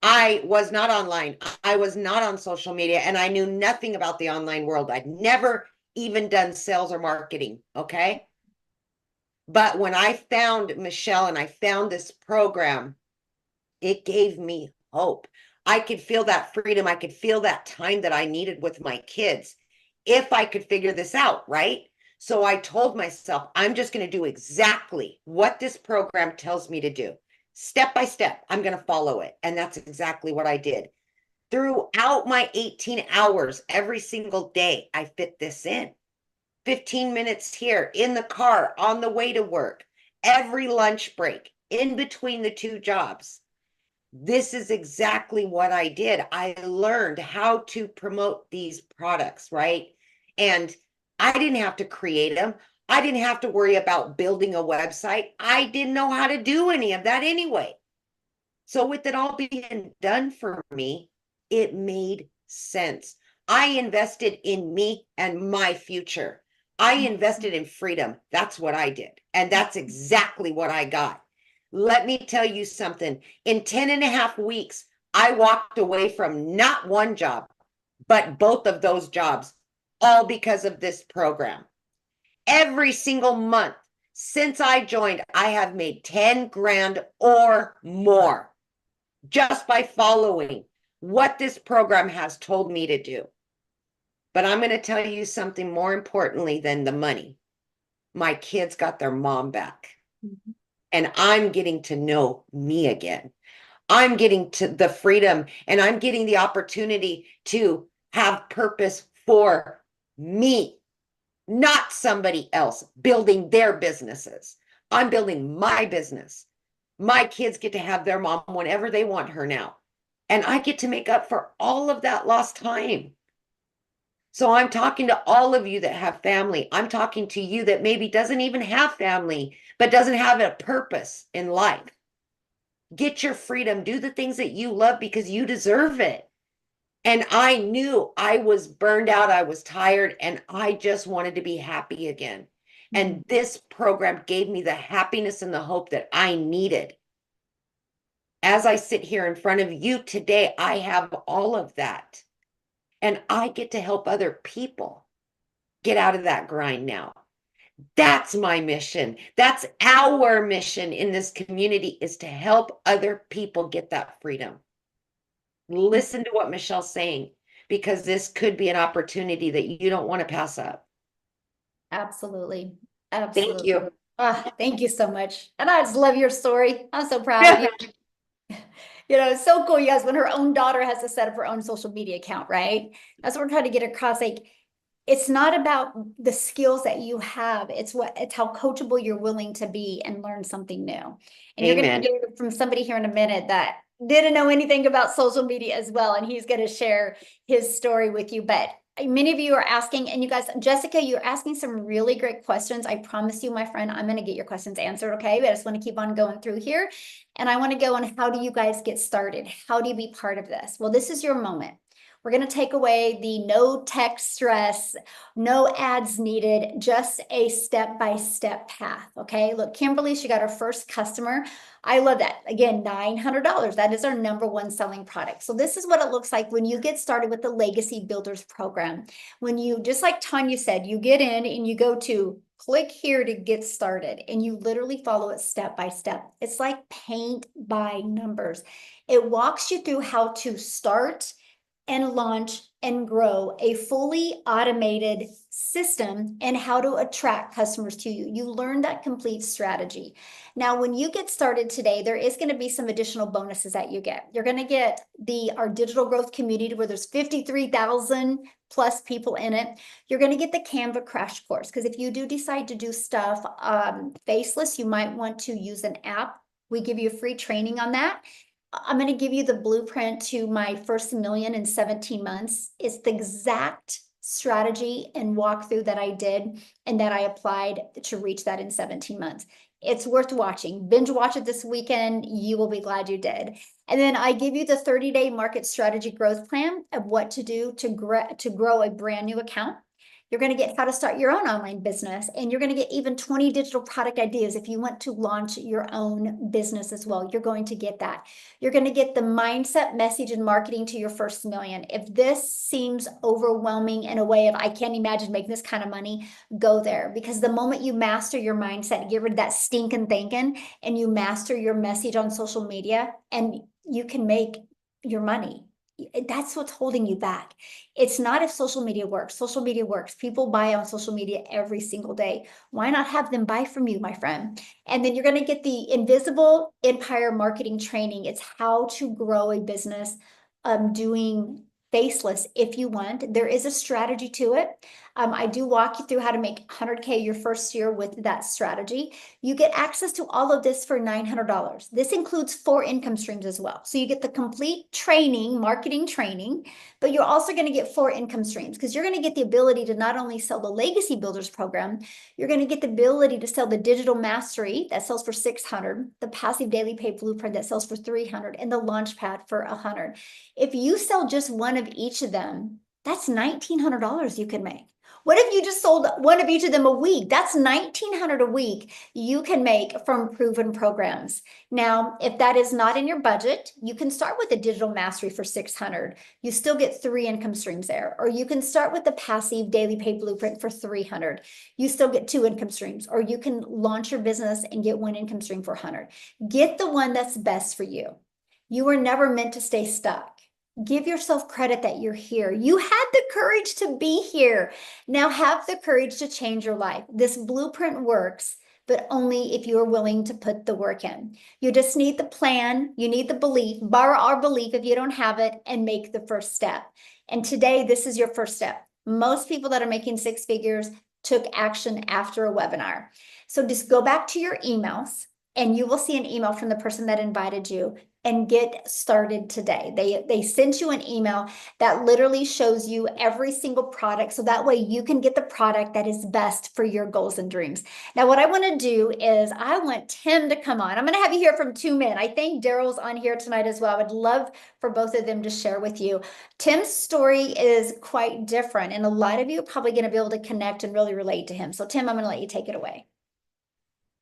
I was not online. I was not on social media and I knew nothing about the online world. I'd never even done sales or marketing, okay? But when I found Michelle and I found this program, it gave me hope. I could feel that freedom. I could feel that time that I needed with my kids if I could figure this out, right? So I told myself, I'm just going to do exactly what this program tells me to do. Step by step, I'm going to follow it. And that's exactly what I did. Throughout my 18 hours, every single day, I fit this in. 15 minutes here, in the car, on the way to work, every lunch break, in between the two jobs. This is exactly what I did. I learned how to promote these products, right? And I didn't have to create them. I didn't have to worry about building a website. I didn't know how to do any of that anyway. So with it all being done for me, it made sense. I invested in me and my future. I invested in freedom. That's what I did. And that's exactly what I got. Let me tell you something. In 10 and a half weeks, I walked away from not one job, but both of those jobs, all because of this program. Every single month since I joined, I have made 10 grand or more just by following what this program has told me to do. But I'm going to tell you something more importantly than the money. My kids got their mom back. Mm-hmm. And I'm getting to know me again. I'm getting to the freedom and I'm getting the opportunity to have purpose for me, not somebody else building their businesses. I'm building my business. My kids get to have their mom whenever they want her now. And I get to make up for all of that lost time. So I'm talking to all of you that have family. I'm talking to you that maybe doesn't even have family, but doesn't have a purpose in life. Get your freedom. Do the things that you love because you deserve it. And I knew I was burned out. I was tired and I just wanted to be happy again. And this program gave me the happiness and the hope that I needed. As I sit here in front of you today, I have all of that. And I get to help other people get out of that grind now. That's my mission. That's our mission in this community is to help other people get that freedom. Listen to what Michelle's saying, because this could be an opportunity that you don't want to pass up.
Absolutely.
Thank
Absolutely.
you.
Ah, thank you so much. And I just love your story. I'm so proud of you. It's so cool, you guys, when her own daughter has to set up her own social media account, right? That's what we're trying to get across. Like, it's not about the skills that you have. It's how coachable you're willing to be and learn something new. And you're going to
Amen.
hear from somebody here in a minute that didn't know anything about social media as well. And he's going to share his story with you. But many of you are asking, and you guys, Jessica, you're asking some really great questions. I promise you, my friend, I'm going to get your questions answered. Okay. But I just want to keep on going through here. And I want to go on, how do you guys get started? How do you be part of this? Well, this is your moment. We're going to take away the no tech stress, no ads needed, just a step-by-step path. Okay. Look, Kimberly, she got her first customer. I love that. Again, $900. That is our number one selling product. So this is what it looks like when you get started with the Legacy Builders program. When you, just like Tanya said, you get in and you go to click here to get started, and you literally follow it step by step. It's like paint by numbers. It walks you through how to start and launch and grow a fully automated system and how to attract customers to you. You learn that complete strategy. Now, when you get started today, there is going to be some additional bonuses that you get. You're going to get our digital growth community where there's 53,000 plus people in it. You're going to get the Canva crash course, because if you do decide to do stuff faceless, you might want to use an app. We give you a free training on that. I'm going to give you the blueprint to my first million in 17 months. It's the exact strategy and walkthrough that I did and that I applied to reach that in 17 months. It's worth watching. Binge watch it this weekend. You will be glad you did. And then I give you the 30-day market strategy growth plan of what to do to grow a brand new account. You're going to get how to start your own online business, and you're going to get even 20 digital product ideas if you want to launch your own business as well. You're going to get that. You're going to get the mindset, message, and marketing to your first million. If this seems overwhelming in a way of I can't imagine making this kind of money, go there, because the moment you master your mindset, get rid of that stinking thinking, and you master your message on social media, and you can make your money. That's what's holding you back. It's not if social media works. Social media works. People buy on social media every single day. Why not have them buy from you, my friend? And then you're going to get the invisible empire marketing training. It's how to grow a business doing faceless if you want. There is a strategy to it. I do walk you through how to make 100K your first year with that strategy. You get access to all of this for $900. This includes 4 income streams as well. So you get the complete training, marketing training, but you're also going to get 4 income streams, because you're going to get the ability to not only sell the Legacy Builders program, you're going to get the ability to sell the digital mastery that sells for 600, the passive daily pay blueprint that sells for 300, and the launchpad for 100. If you sell just one of each of them, that's $1,900 you can make. What if you just sold one of each of them a week? That's $1,900 a week you can make from proven programs. Now, if that is not in your budget, you can start with a digital mastery for 600. You still get 3 income streams there. Or you can start with the passive daily pay blueprint for 300. You still get 2 income streams. Or you can launch your business and get 1 income stream for 100. Get the one that's best for you. You were never meant to stay stuck. Give yourself credit that you're here. You had the courage to be here. Now have the courage to change your life. This blueprint works, but only if you are willing to put the work in. You just need the plan. You need the belief. Borrow our belief if you don't have it, and make the first step. And today, this is your first step. Most people that are making 6 figures took action after a webinar. So just go back to your emails, and you will see an email from the person that invited you, and get started today. They sent you an email that literally shows you every single product, so that way you can get the product that is best for your goals and dreams. Now, what I want to do is I want Tim to come on. I'm going to have you hear from 2 men. I think Daryl's on here tonight as well. I would love for both of them to share with you. Tim's story is quite different, and a lot of you are probably going to be able to connect and really relate to him. So Tim, I'm going to let you take it away.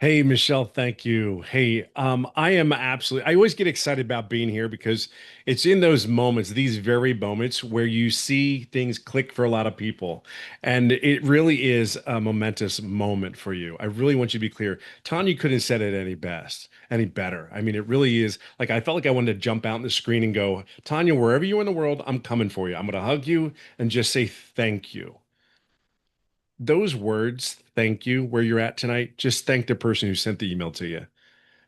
Hey, Michelle, thank you. Hey, I always get excited about being here because it's in those moments, these very moments where you see things click for a lot of people. And it really is a momentous moment for you. I really want you to be clear. Tanya couldn't have said it any better. I mean, it really is like, I felt like I wanted to jump out in the screen and go, Tanya, wherever you are in the world, I'm coming for you. I'm going to hug you and just say thank you. those words, thank you, where you're at tonight, just thank the person who sent the email to you.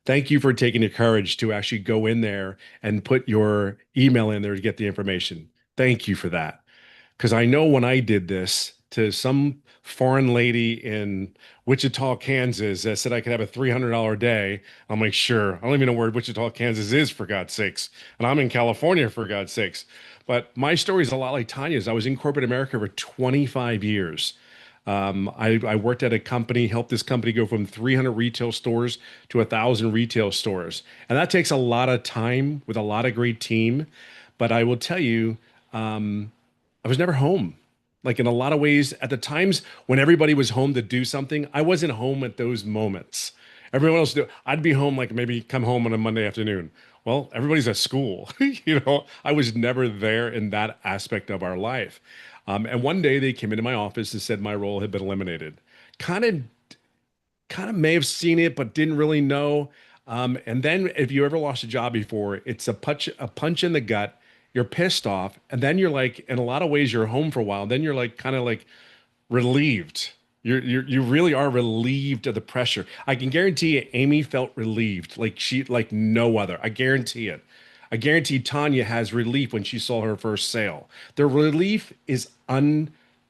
Thank you for taking the courage to actually go in there and put your email in there to get the information. Thank you for that. Because I know when I did this to some foreign lady in Wichita, Kansas, that said I could have a $300 day, I'm like, sure. I don't even know where Wichita, Kansas is, for God's sakes. And I'm in California, for God's sakes. But my story is a lot like Tanya's. I was in corporate America for 25 years. I worked at a company, helped this company go from 300 retail stores to 1,000 retail stores. And that takes a lot of time with a lot of great team. But I will tell you, I was never home. Like in a lot of ways, at the times when everybody was home to do something, I wasn't home at those moments. Everyone else do. I'd be home, like maybe come home on a Monday afternoon. Well, everybody's at school. I was never there in that aspect of our life. And one day they came into my office and said my role had been eliminated. Kind of may have seen it, but didn't really know. And then if you ever lost a job before, it's a punch in the gut. You're pissed off, and then you're like, in a lot of ways, you're home for a while. Then you're like, kind of like relieved. You really are relieved of the pressure. I can guarantee you, Amy felt relieved, like no other. I guarantee it. I guarantee Tanya has relief when she saw her first sale. The relief is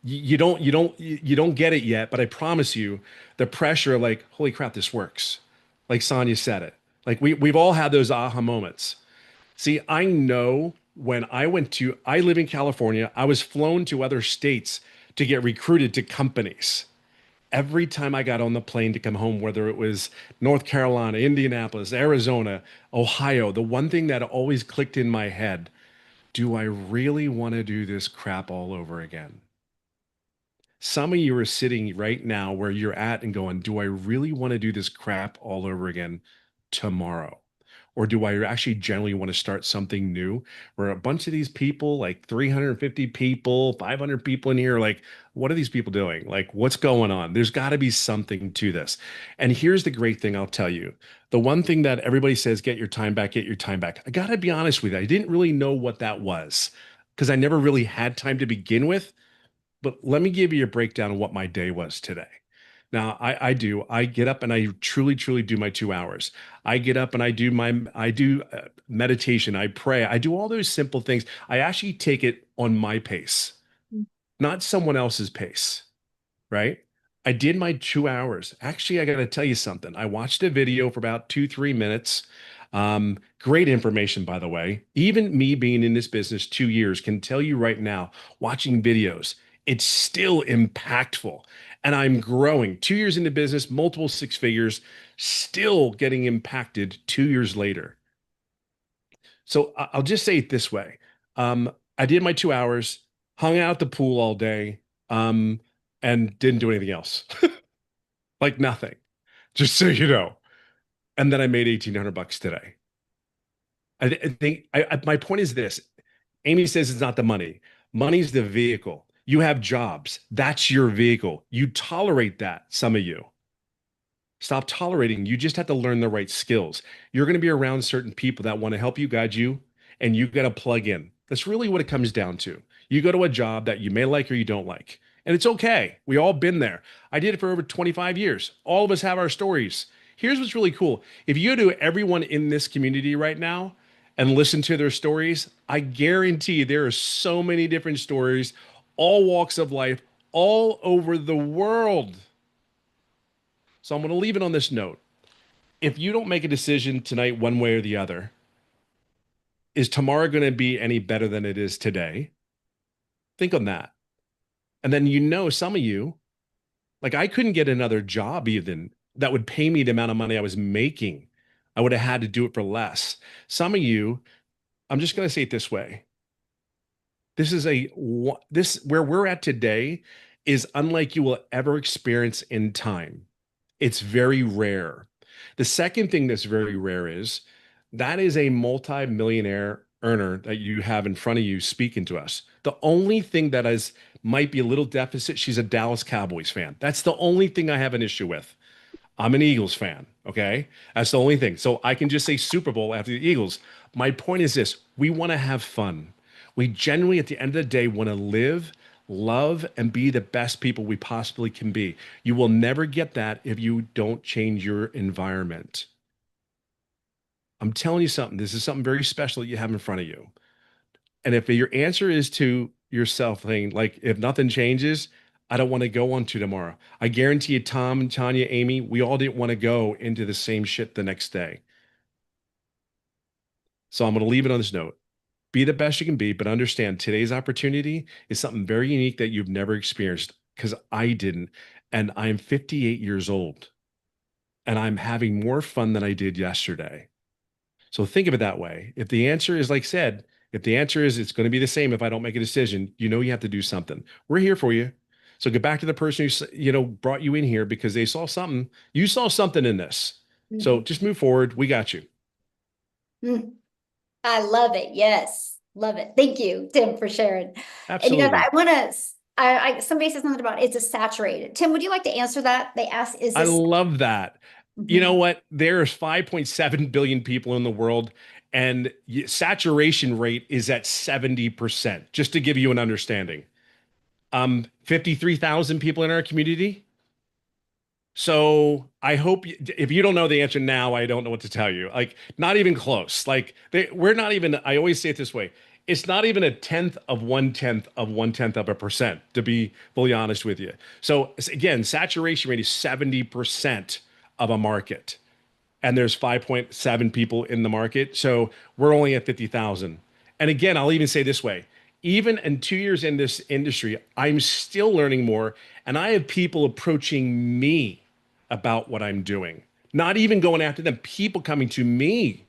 you don't get it yet, but I promise you, the pressure, like, holy crap, this works. Like Sonia said it. Like we've all had those aha moments. See, I know when I live in California, I was flown to other states to get recruited to companies. Every time I got on the plane to come home, whether it was North Carolina, Indianapolis, Arizona, Ohio, the one thing that always clicked in my head, do I really want to do this crap all over again? Some of you are sitting right now where you're at and going, do I really want to do this crap all over again tomorrow? Or do I actually generally want to start something new where a bunch of these people, like 350 people, 500 people in here, like, what are these people doing? Like, what's going on? There's got to be something to this. And here's the great thing I'll tell you. The one thing that everybody says, get your time back, get your time back. I got to be honest with you. I didn't really know what that was because I never really had time to begin with. But let me give you a breakdown of what my day was today. Now, I get up and I truly do my 2 hours. I get up and I do meditation. I pray. I do all those simple things. I actually take it on my pace, not someone else's pace, right? I did my 2 hours. Actually, I got to tell you something. I watched a video for about 2, 3 minutes. Great information, by the way. Even me being in this business 2 years can tell you right now, watching videos, it's still impactful. And I'm growing 2 years into business, multiple six figures, still getting impacted 2 years later. So I'll just say it this way. I did my 2 hours, hung out at the pool all day, and didn't do anything else. Like nothing, just so you know. And then I made 1,800 bucks today. I think my point is this. Amy says it's not the money. Money's the vehicle. You have jobs. That's your vehicle. You tolerate that, some of you. Stop tolerating. You just have to learn the right skills. You're going to be around certain people that want to help you, guide you, and you got to plug in. That's really what it comes down to. You go to a job that you may like or you don't like, and it's okay. We all been there. I did it for over 25 years. All of us have our stories. Here's what's really cool. If you go to everyone in this community right now and listen to their stories, I guarantee there are so many different stories, all walks of life, all over the world. So I'm going to leave it on this note. If you don't make a decision tonight, one way or the other, is tomorrow going to be any better than it is today? Think on that. And then, some of you, like I couldn't get another job even that would pay me the amount of money I was making. I would have had to do it for less. Some of you, I'm just going to say it this way. This where we're at today is unlike you will ever experience in time. It's very rare. The second thing that's very rare is that is a multi-millionaire earner that you have in front of you speaking to us. The only thing that might be a little deficit, she's a Dallas Cowboys fan. That's the only thing I have an issue with. I'm an Eagles fan, okay? That's the only thing. So I can just say Super Bowl after the Eagles. My point is this, we want to have fun. We genuinely, at the end of the day, want to live love and be the best people we possibly can be. You will never get that if you don't change your environment. I'm telling you something. This is something very special that you have in front of you. And if your answer is to yourself, saying, like, if nothing changes, I don't want to go on to tomorrow. I guarantee you, Tom and Tanya, Amy, we all didn't want to go into the same shit the next day. So I'm going to leave it on this note. Be the best you can be, but understand today's opportunity is something very unique that you've never experienced because I didn't. And I'm 58 years old and I'm having more fun than I did yesterday. So think of it that way. If the answer is, like said, if the answer is it's going to be the same if I don't make a decision, you know you have to do something. We're here for you. So get back to the person who, brought you in here because they saw something. You saw something in this. So just move forward. We got you.
Mm. I love it. Yes. Love it. Thank you, Tim, for sharing. And you guys,
Absolutely.
I want to, somebody said something about it's a saturated. Tim, would you like to answer that? They asked, is
I
this?
love that. You know
Mhm.
what? There's 5.7 billion people in the world, and saturation rate is at 70%, just to give you an understanding. 53,000 people in our community. So I hope if you don't know the answer now, I don't know what to tell you. Like, not even close. Like, we're not even, I always say it this way. It's not even a tenth of 1/10 of 1/10 of a percent, to be fully honest with you. So again, saturation rate is 70% of a market. And there's 5.7 people in the market. So we're only at 50,000. And again, I'll even say this way, even in 2 years in this industry, I'm still learning more. And I have people approaching me about what I'm doing, not even going after them, people coming to me.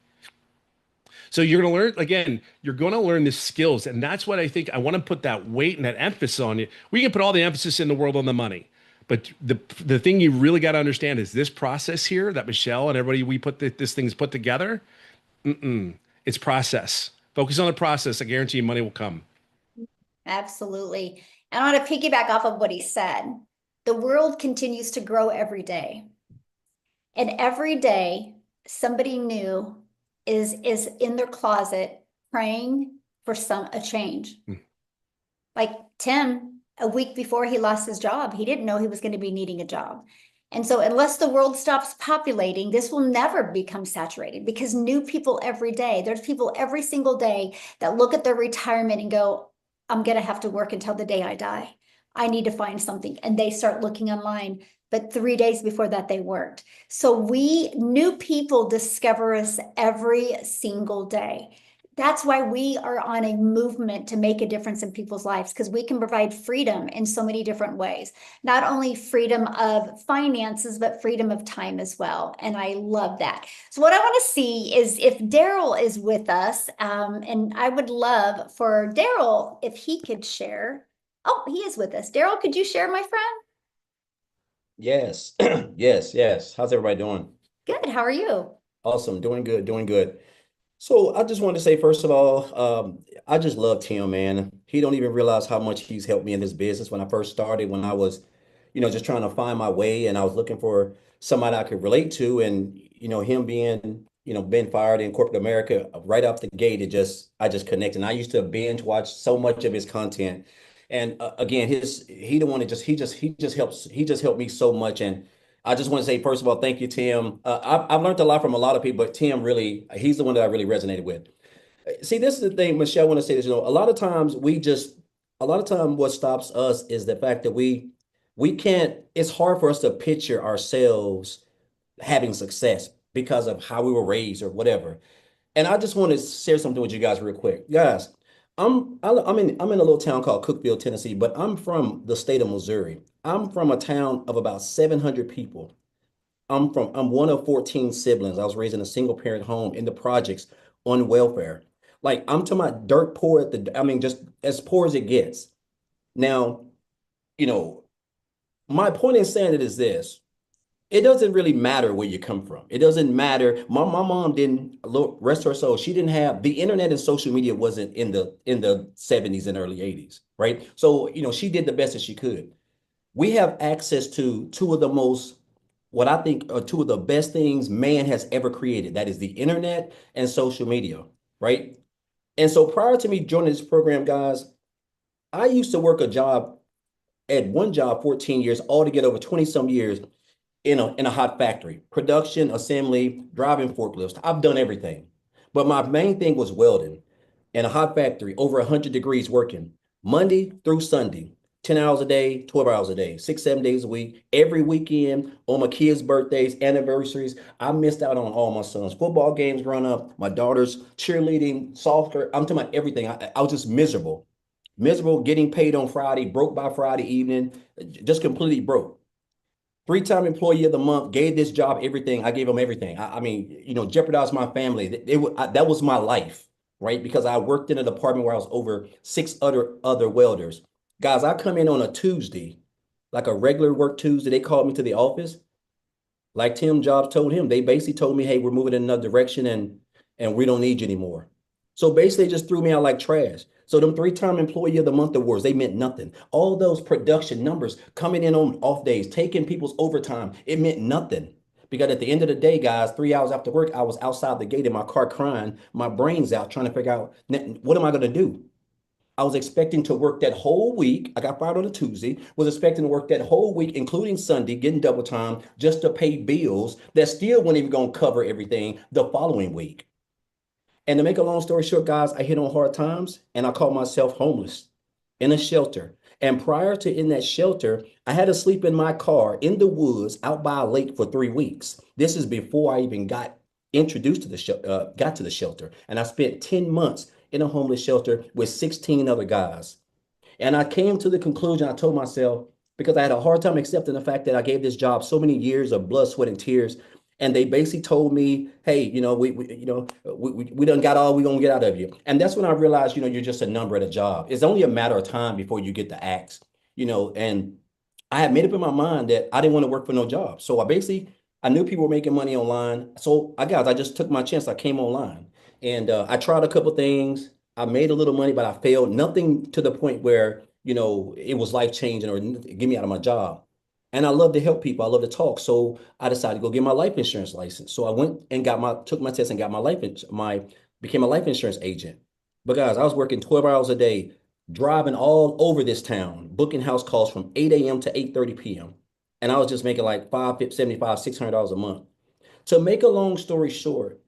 So you're going to learn, again, you're going to learn the skills. And that's what I think I want to put that weight and that emphasis on you. We can put all the emphasis in the world on the money. But the thing you really got to understand is this process here that Michelle and everybody we put this thing's put together. It's process. Focus on the process. I guarantee you money will come.
Absolutely. And I want to piggyback off of what he said. The world continues to grow every day. And every day, somebody new is in their closet praying for a change. Like Tim, a week before he lost his job, he didn't know he was going to be needing a job. And so unless the world stops populating, this will never become saturated because new people every day, there's people every single day that look at their retirement and go, I'm going to have to work until the day I die. I need to find something. And they start looking online. But 3 days before that, they weren't. So new people discover us every single day. That's why we are on a movement to make a difference in people's lives because we can provide freedom in so many different ways. Not only freedom of finances, but freedom of time as well. And I love that. So what I want to see is if Daryl is with us, and I would love for Daryl, if he could share. Oh, he is with us. Daryl, could you share, my friend?
Yes, yes. How's everybody doing?
Good. How are you?
Awesome, doing good, doing good. So I just wanted to say, first of all, I just love Tim, man. He don't even realize how much he's helped me in this business. When I first started, when I was, just trying to find my way, and I was looking for somebody I could relate to, and him being, being fired in corporate America right off the gate, I just connected. And I used to binge watch so much of his content, and again, he the one that he just helped me so much. And I just want to say, first of all, thank you, Tim. I've learned a lot from a lot of people, but Tim really, he's the one that I really resonated with. See, this is the thing, Michelle, I want to say this, a lot of times a lot of time what stops us is the fact that we can't, it's hard for us to picture ourselves having success because of how we were raised or whatever. And I just want to share something with you guys real quick. Guys, I'm in a little town called Cookeville, Tennessee, but I'm from the state of Missouri. I'm from a town of about 700 people. I'm one of 14 siblings. I was raised in a single parent home in the projects on welfare. Like I'm to my dirt poor just as poor as it gets. Now, you know, my point in saying it is this. It doesn't really matter where you come from. It doesn't matter. My mom didn't look, rest her soul. She didn't have the internet and social media wasn't in the 70s and early 80s, right? So, she did the best that she could. We have access to two of the most, what I think are two of the best things man has ever created. That is the internet and social media, right? And so prior to me joining this program, guys, I used to work a job at one job 14 years, altogether over 20 some years in a hot factory, production, assembly, driving forklifts. I've done everything. But my main thing was welding in a hot factory, over 100 degrees working Monday through Sunday, 10 hours a day, 12 hours a day, 6, 7 days a week, every weekend on my kids' birthdays, anniversaries. I missed out on all my sons' football games growing up, my daughter's cheerleading, soccer. I'm talking about everything. I was just miserable, miserable, getting paid on Friday, broke by Friday evening, just completely broke. Three-time employee of the month, gave this job everything. I gave them everything. I mean, jeopardized my family. That was my life, right? Because I worked in a department where I was over six other welders. Guys, I come in on a Tuesday, like a regular work Tuesday. They called me to the office like Tim Jobs told him. They basically told me, hey, we're moving in another direction and we don't need you anymore. So basically they just threw me out like trash. So them three-time employee of the month awards, they meant nothing. All those production numbers coming in on off days, taking people's overtime, it meant nothing. Because at the end of the day, guys, 3 hours after work, I was outside the gate in my car crying, my brains out, trying to figure out what am I going to do? I was expecting to work that whole week. I got fired on a Tuesday, was expecting to work that whole week, including Sunday, getting double time just to pay bills that still weren't even going to cover everything the following week. And to make a long story short, guys, I hit on hard times and I called myself homeless in a shelter. And prior to in that shelter, I had to sleep in my car in the woods out by a lake for 3 weeks. This is before I even got introduced to got to the shelter. And I spent 10 months in a homeless shelter with 16 other guys. And I came to the conclusion, I told myself, because I had a hard time accepting the fact that I gave this job so many years of blood, sweat, and tears. And they basically told me, hey, we done got all we gonna get out of you. And that's when I realized, you're just a number at a job. It's only a matter of time before you get the axe, and I had made up in my mind that I didn't want to work for no job. So I knew people were making money online. So I just took my chance. I came online and I tried a couple things. I made a little money, but I failed. Nothing to the point where, it was life changing or get me out of my job. And I love to help people. I love to talk. So I decided to go get my life insurance license. So I went and took my test and got became a life insurance agent. But guys, I was working 12 hours a day, driving all over this town, booking house calls from 8 a.m. to 8:30 p.m. And I was just making like 575, $600 a month. To make a long story short,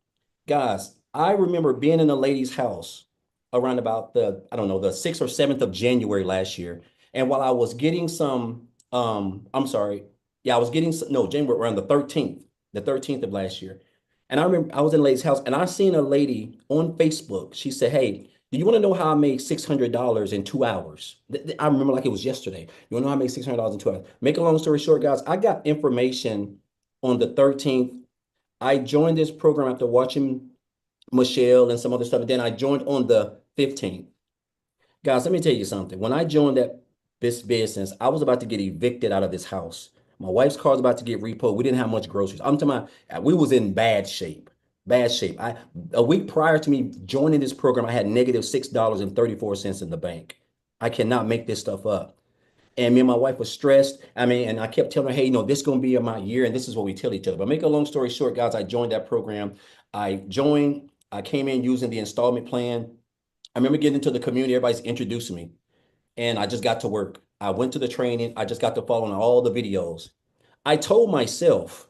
guys, I remember being in a lady's house around about I don't know, the 6th or 7th of January last year. And while I was getting I'm sorry, yeah, I was getting some, no, January around the 13th of last year. And I remember I was in a lady's house and I seen a lady on Facebook. She said, hey, do you want to know how I made $600 in 2 hours? I remember like it was yesterday. You want to know how I made $600 in 2 hours? Make a long story short, guys, I got information on the 13th. I joined this program after watching Michelle and some other stuff. And then I joined on the 15th. Guys, let me tell you something. When I joined this business, I was about to get evicted out of this house. My wife's car was about to get repoed. We didn't have much groceries. I'm talking about we was in bad shape. Bad shape. A week prior to me joining this program, I had negative $6.34 in the bank. I cannot make this stuff up. And me and my wife was stressed. I mean, and I kept telling her, hey, this is going to be my year. And this is what we tell each other. But make a long story short, guys, I joined that program. I came in using the installment plan. I remember getting into the community, everybody's introducing me. And I just got to work. I went to the training. I just got to follow all the videos. I told myself,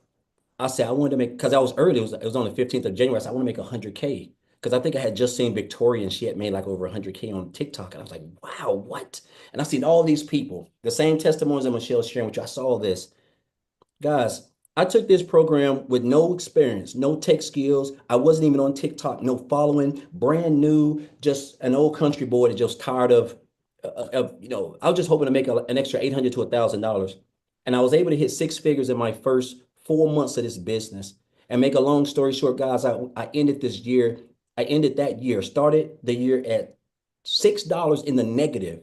I said, I wanted to make, because I was early, it was on the 15th of January. I said, I want to make 100K. Because I think I had just seen Victoria and she had made like over 100K on TikTok. And I was like, wow, what? And I seen all these people, the same testimonies that Michelle's sharing, which I saw this. Guys, I took this program with no experience, no tech skills. I wasn't even on TikTok, no following, brand new, just an old country boy that just tired I was just hoping to make an extra 800 to $1,000. And I was able to hit six figures in my first 4 months of this business. And make a long story short, guys, I ended this year. I ended that year, started the year at $6 in the negative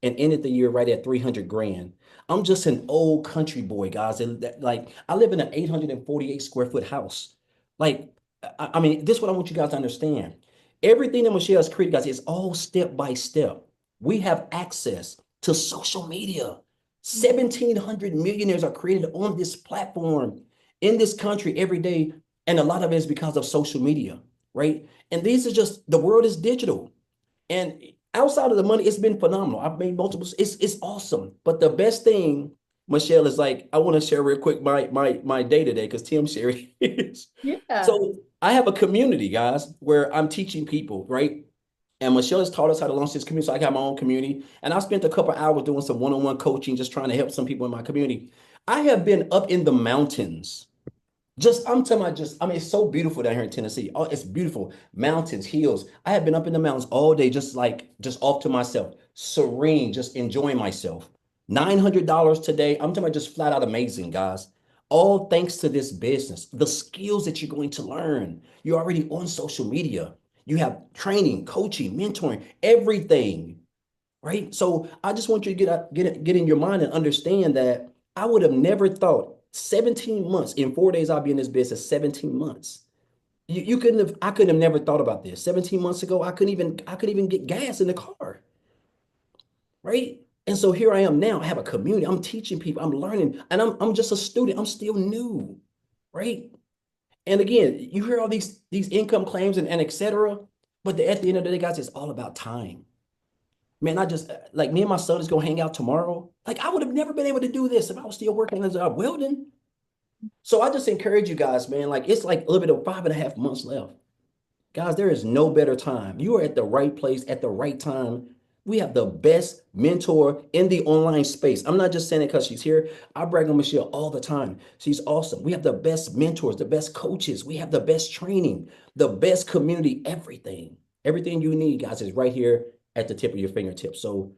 and ended the year right at 300 grand. I'm just an old country boy, guys. And like I live in an 848 square foot house. Like, I mean, this is what I want you guys to understand. Everything that Michelle has created, guys, is all step by step. We have access to social media. 1,700 millionaires are created on this platform in this country every day. And a lot of it is because of social media, right? And these are just, the world is digital. And outside of the money, it's been phenomenal. I've made multiple, it's awesome. But the best thing, Michelle, is like, I want to share real quick my day today because Tim shared his.
Yeah.
So I have a community, guys, where I'm teaching people, right? And Michelle has taught us how to launch this community. So I got my own community. And I spent a couple hours doing some one-on-one coaching, just trying to help some people in my community. I have been up in the mountains. I'm talking about I mean, it's so beautiful down here in Tennessee. Oh, it's beautiful. Mountains, hills. I have been up in the mountains all day, just off to myself, serene, just enjoying myself. $900 today. I'm talking about just flat out amazing, guys. All thanks to this business. The skills that you're going to learn. You're already on social media. You have training, coaching, mentoring, everything, right? So I just want you to get in your mind and understand that I would have never thought 17 months in 4 days I'll be in this business. 17 months. I couldn't have never thought about this. 17 months ago, I couldn't even get gas in the car, right? And so here I am now. I have a community. I'm teaching people. I'm learning, and I'm just a student. I'm still new, right? And again, you hear all these income claims and et cetera, but at the end of the day, guys, it's all about time. Man, I just like me and my son is gonna hang out tomorrow. Like I would have never been able to do this if I was still working as a welding. So I just encourage you guys, man. Like it's like a little bit of 5.5 months left. Guys, there is no better time. You are at the right place at the right time. We have the best mentor in the online space. I'm not just saying it because she's here. I brag on Michelle all the time. She's awesome. We have the best mentors, the best coaches. We have the best training, the best community, everything. Everything you need, guys, is right here at the tip of your fingertips. So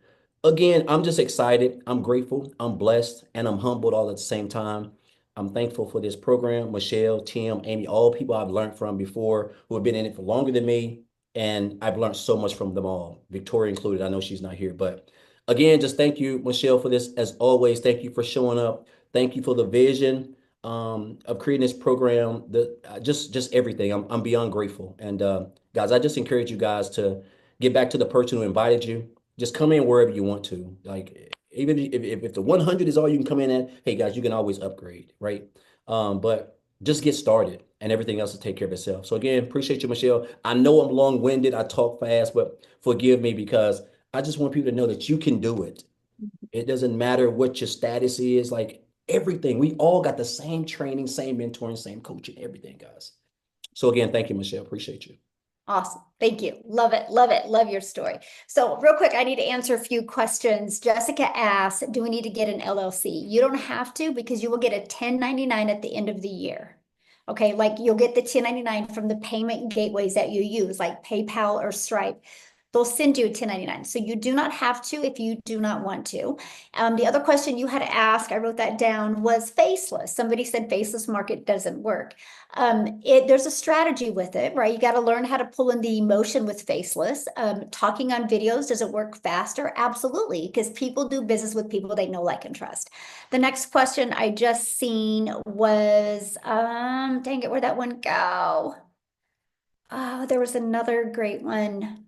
again, I'm just excited. I'm grateful. I'm blessed and I'm humbled all at the same time. I'm thankful for this program, Michelle, Tim, Amy, all people I've learned from before who have been in it for longer than me. And I've learned so much from them all, Victoria included. I know she's not here, but again, just thank you, Michelle, for this. As always, thank you for showing up. Thank you for the vision of creating this program. Just everything. I'm beyond grateful. And guys, I just encourage you guys to get back to the person who invited you. Just come in wherever you want to. Like even if the 100 is all you can come in at, hey guys, you can always upgrade, right? But just get started and everything else will take care of itself. So again, appreciate you, Michelle. I know I'm long-winded, I talk fast, but forgive me because I just want people to know that you can do it. It doesn't matter what your status is, like everything. We all got the same training, same mentoring, same coaching, everything, guys. So again, thank you, Michelle. Appreciate you.
Awesome. Thank you. Love it. Love it. Love your story. So real quick, I need to answer a few questions. Jessica asked, do we need to get an LLC? You don't have to because you will get a 1099 at the end of the year. Okay. Like you'll get the 1099 from the payment gateways that you use, like PayPal or Stripe. They'll send you a 1099. So you do not have to if you do not want to. The other question you had to ask, I wrote that down, was faceless. Somebody said faceless market doesn't work. There's a strategy with it, right? You got to learn how to pull in the emotion with faceless. Talking on videos, does it work faster? Absolutely, because people do business with people they know, like, and trust. The next question I just seen was, dang it, where'd that one go? Oh, there was another great one.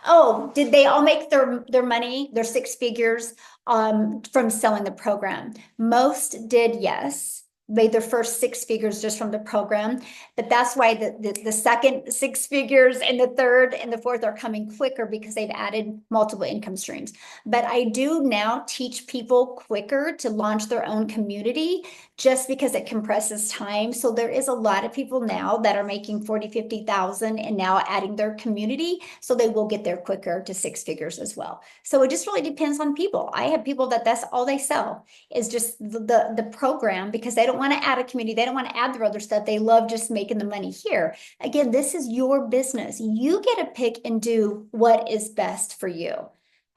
Oh, did they all make their money, their six figures, from selling the program? Most did, yes. Made their first six figures just from the program. But that's why the second six figures and the third and the fourth are coming quicker because they've added multiple income streams. But I do now teach people quicker to launch their own community just because it compresses time. So there is a lot of people now that are making 40, 50,000 and now adding their community. So they will get there quicker to six figures as well. So it just really depends on people. I have people that's all they sell is just the program because they don't want to add a community. They don't want to add their other stuff. They love just making the money here. Again, this is your business. You get to pick and do what is best for you.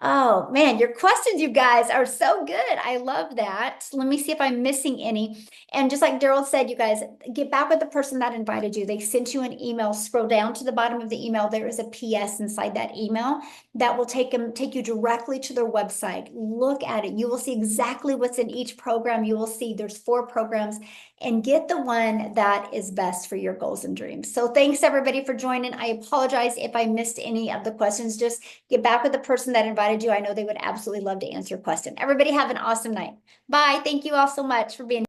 Oh man, your questions, you guys, are so good. I love that. Let me see if I'm missing any. And just like Daryl said, you guys, get back with the person that invited you. They sent you an email. Scroll down to the bottom of the email. There is a PS inside that email that will take you directly to their website. Look at it. You will see exactly what's in each program. You will see there's 4 programs, and get the one that is best for your goals and dreams. So thanks everybody for joining. I apologize if I missed any of the questions. Just get back with the person that invited you. I know they would absolutely love to answer your question. Everybody have an awesome night. Bye. Thank you all so much for being here.